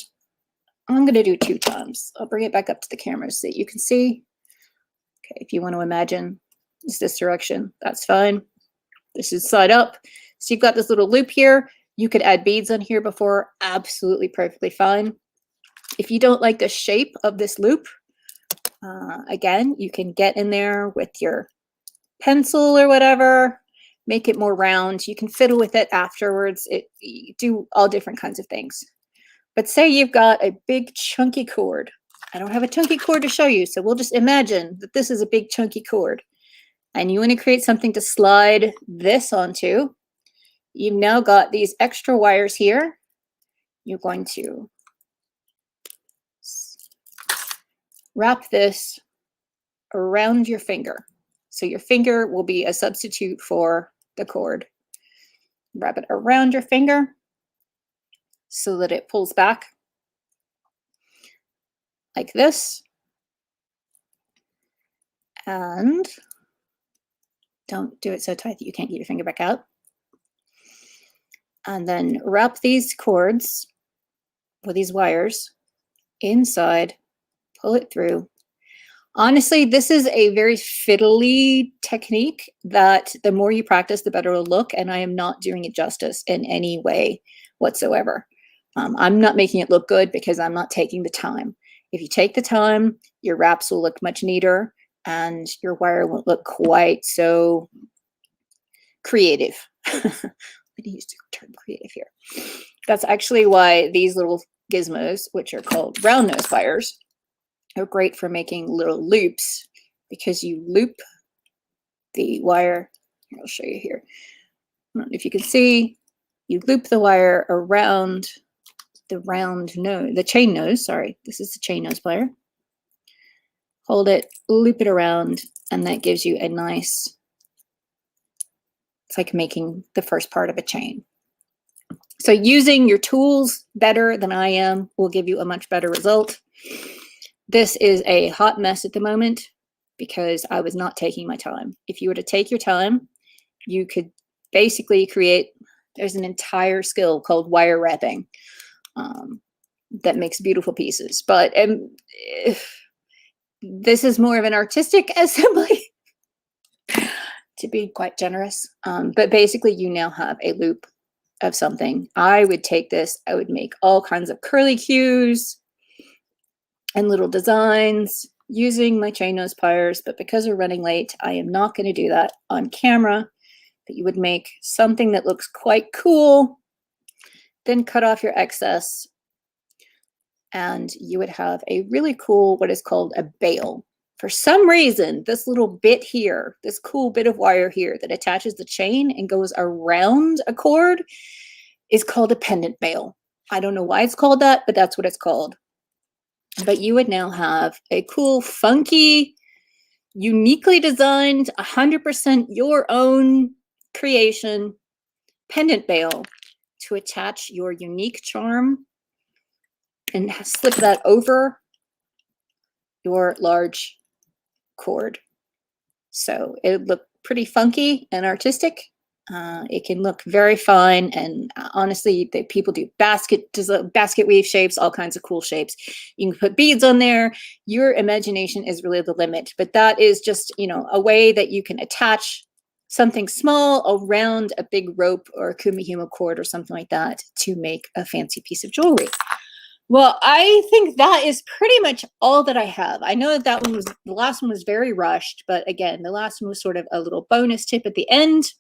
I'm going to do 2 times. I'll bring it back up to the camera so that you can see. Okay, if you want to imagine it's this direction, that's fine. This is side up. So you've got this little loop here. You could add beads on here before, absolutely perfectly fine. If you don't like the shape of this loop, again, you can get in there with your pencil or whatever, make it more round. You can fiddle with it afterwards. You do all different kinds of things. But say you've got a big chunky cord. I don't have a chunky cord to show you, so we'll just imagine that this is a big chunky cord. and you want to create something to slide this onto, you've now got these extra wires here. You're going to wrap this around your finger. So your finger will be a substitute for the cord. Wrap it around your finger so that it pulls back like this. And don't do it so tight that you can't get your finger back out. And then wrap these cords or these wires inside, pull it through. Honestly, this is a very fiddly technique that the more you practice, the better it'll look. And I am not doing it justice in any way whatsoever. I'm not making it look good because I'm not taking the time. If you take the time, your wraps will look much neater and your wire won't look quite so creative. I'm going to use the term creative here. That's actually why these little gizmos, which are called round nose wires, are great for making little loops, because you loop the wire. Here, I'll show you here. I don't know if you can see, you loop the wire around the round nose, the chain nose, sorry, this is the chain nose plier. Hold it, loop it around, and that gives you a nice, it's like making the first part of a chain. So using your tools better than I am will give you a much better result. This is a hot mess at the moment because I was not taking my time. If you were to take your time, you could basically create, there's an entire skill called wire wrapping that makes beautiful pieces. But this is more of an artistic assembly, to be quite generous. But basically you now have a loop of something. I would take this, I would make all kinds of curly cues and little designs using my chain nose pliers, but because we're running late, I am not going to do that on camera. But you would make something that looks quite cool, then cut off your excess, and you would have a really cool, what is called a bail. For some reason, this little bit here, this cool bit of wire here that attaches the chain and goes around a cord is called a pendant bail. I don't know why it's called that, but that's what it's called. But you would now have a cool, funky, uniquely designed, 100% your own creation pendant bail to attach your unique charm and slip that over your large cord. So it would look pretty funky and artistic. It can look very fine, and honestly, people do basket weave shapes, all kinds of cool shapes. You can put beads on there. Your imagination is really the limit, but that is just, you know, a way that you can attach something small around a big rope or a kumihimo cord or something like that to make a fancy piece of jewelry. Well, I think that is pretty much all that I have. I know that one was, the last one was very rushed, but again, the last one was sort of a little bonus tip at the end.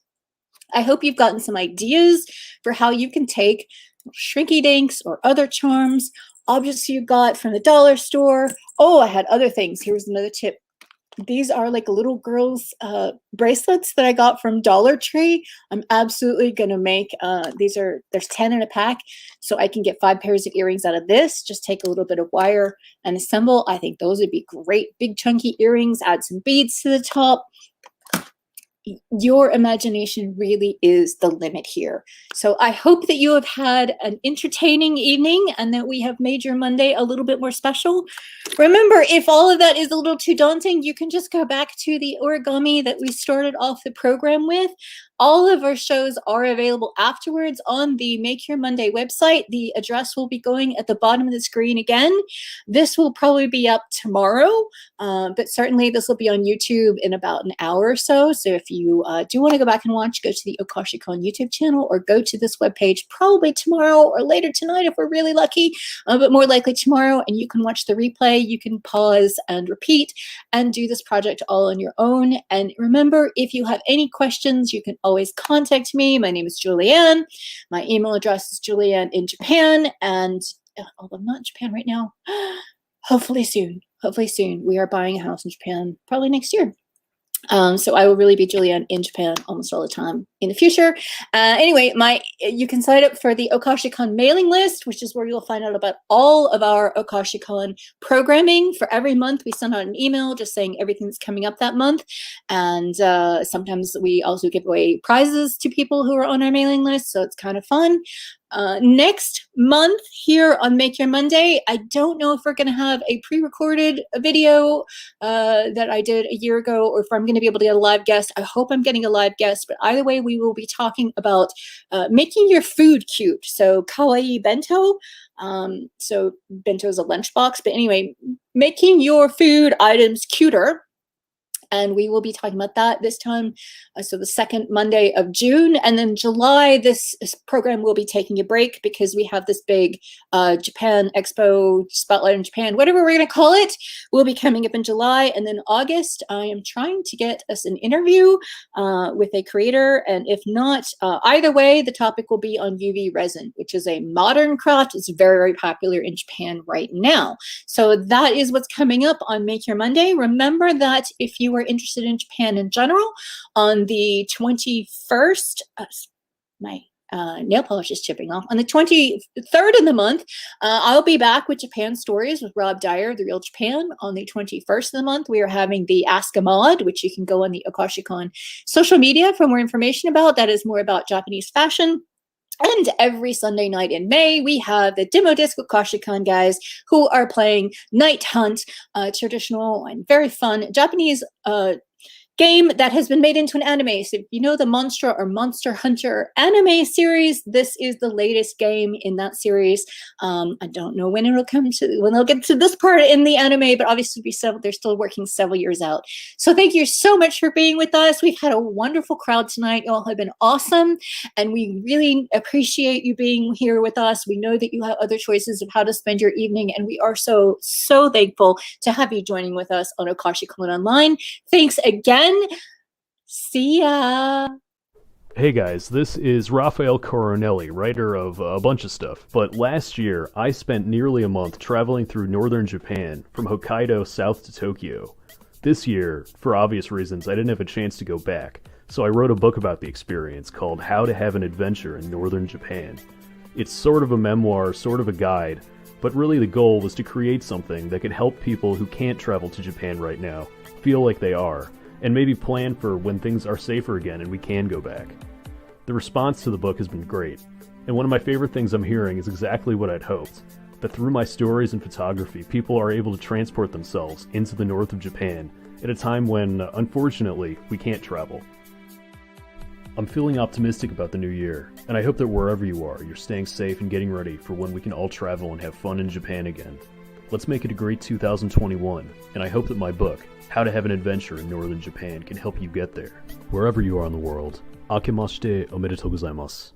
I hope you've gotten some ideas for how you can take shrinky dinks or other charms, objects you got from the dollar store. Oh, I had other things. Here's another tip. These are like little girls' bracelets that I got from Dollar Tree. I'm absolutely going to make, there's 10 in a pack, so I can get 5 pairs of earrings out of this. Just take a little bit of wire and assemble. I think those would be great, big chunky earrings, add some beads to the top. Your imagination really is the limit here. So I hope that you have had an entertaining evening and that we have made your Monday a little bit more special. Remember, if all of that is a little too daunting, you can just go back to the origami that we started off the program with. All of our shows are available afterwards on the Make Your Monday website. The address will be going at the bottom of the screen again. This will probably be up tomorrow, but certainly this will be on YouTube in about an hour or so. So if you do want to go back and watch, go to the Okashicon YouTube channel or go to this webpage probably tomorrow or later tonight if we're really lucky, but more likely tomorrow, and you can watch the replay. You can pause and repeat and do this project all on your own. And remember, if you have any questions, you can always contact me. My name is Julianne. My email address is Julianne in Japan. And although I'm not in Japan right now, hopefully soon. Hopefully soon. We are buying a house in Japan probably next year. So I will really be Julianne in Japan almost all the time in the future. Anyway, you can sign up for the OkashiCon mailing list, which is where you'll find out about all of our OkashiCon programming. For every month, we send out an email just saying everything that's coming up that month. And sometimes we also give away prizes to people who are on our mailing list, so it's kind of fun. Next month here on Make Your Monday, I don't know if we're going to have a pre-recorded video that I did a year ago, or if I'm going to be able to get a live guest. I hope I'm getting a live guest, but either way, we will be talking about making your food cute. So kawaii bento. So bento is a lunchbox, but anyway, making your food items cuter. And we will be talking about that this time. So the second Monday of June. And then July, this program will be taking a break because we have this big Japan Expo, Spotlight in Japan, whatever we're going to call it, will be coming up in July. And then August, I am trying to get us an interview with a creator. And if not, either way, the topic will be on UV resin, which is a modern craft. It's very, very popular in Japan right now. So that is what's coming up on Make Your Monday. Remember that if you are interested in Japan in general, on the 21st, my nail polish is chipping off. On the 23rd of the month, I'll be back with Japan Stories with Rob Dyer, The Real Japan. On the 21st of the month, we are having the Ask a Mod, which you can go on the OkashiCon social media for more information about. That is more about Japanese fashion. And every Sunday night in May, we have the Demo Disc OkashiCon guys who are playing Night Hunt, traditional and very fun Japanese game that has been made into an anime. So if you know the Monster or Monster Hunter anime series, this is the latest game in that series. I don't know when they'll get to this part in the anime, but obviously they're still working several years out. So thank you so much for being with us. We've had a wonderful crowd tonight. You all have been awesome, and we really appreciate you being here with us. We know that you have other choices of how to spend your evening, and we are so, so thankful to have you joining with us on OkashiCon Online. Thanks again. See ya. Hey guys, this is Raphael Coronelli, writer of a bunch of stuff. But last year, I spent nearly a month traveling through northern Japan, from Hokkaido south to Tokyo. This year, for obvious reasons, I didn't have a chance to go back, so I wrote a book about the experience called How to Have an Adventure in Northern Japan. It's sort of a memoir, sort of a guide, but really the goal was to create something that could help people who can't travel to Japan right now feel like they are, and maybe plan for when things are safer again and we can go back. The response to the book has been great, and one of my favorite things I'm hearing is exactly what I'd hoped, that through my stories and photography, people are able to transport themselves into the north of Japan at a time when, unfortunately, we can't travel. I'm feeling optimistic about the new year, and I hope that wherever you are, you're staying safe and getting ready for when we can all travel and have fun in Japan again. Let's make it a great 2021, and I hope that my book, How to Have an Adventure in Northern Japan, can help you get there. Wherever you are in the world, akemashite omedetou gozaimasu.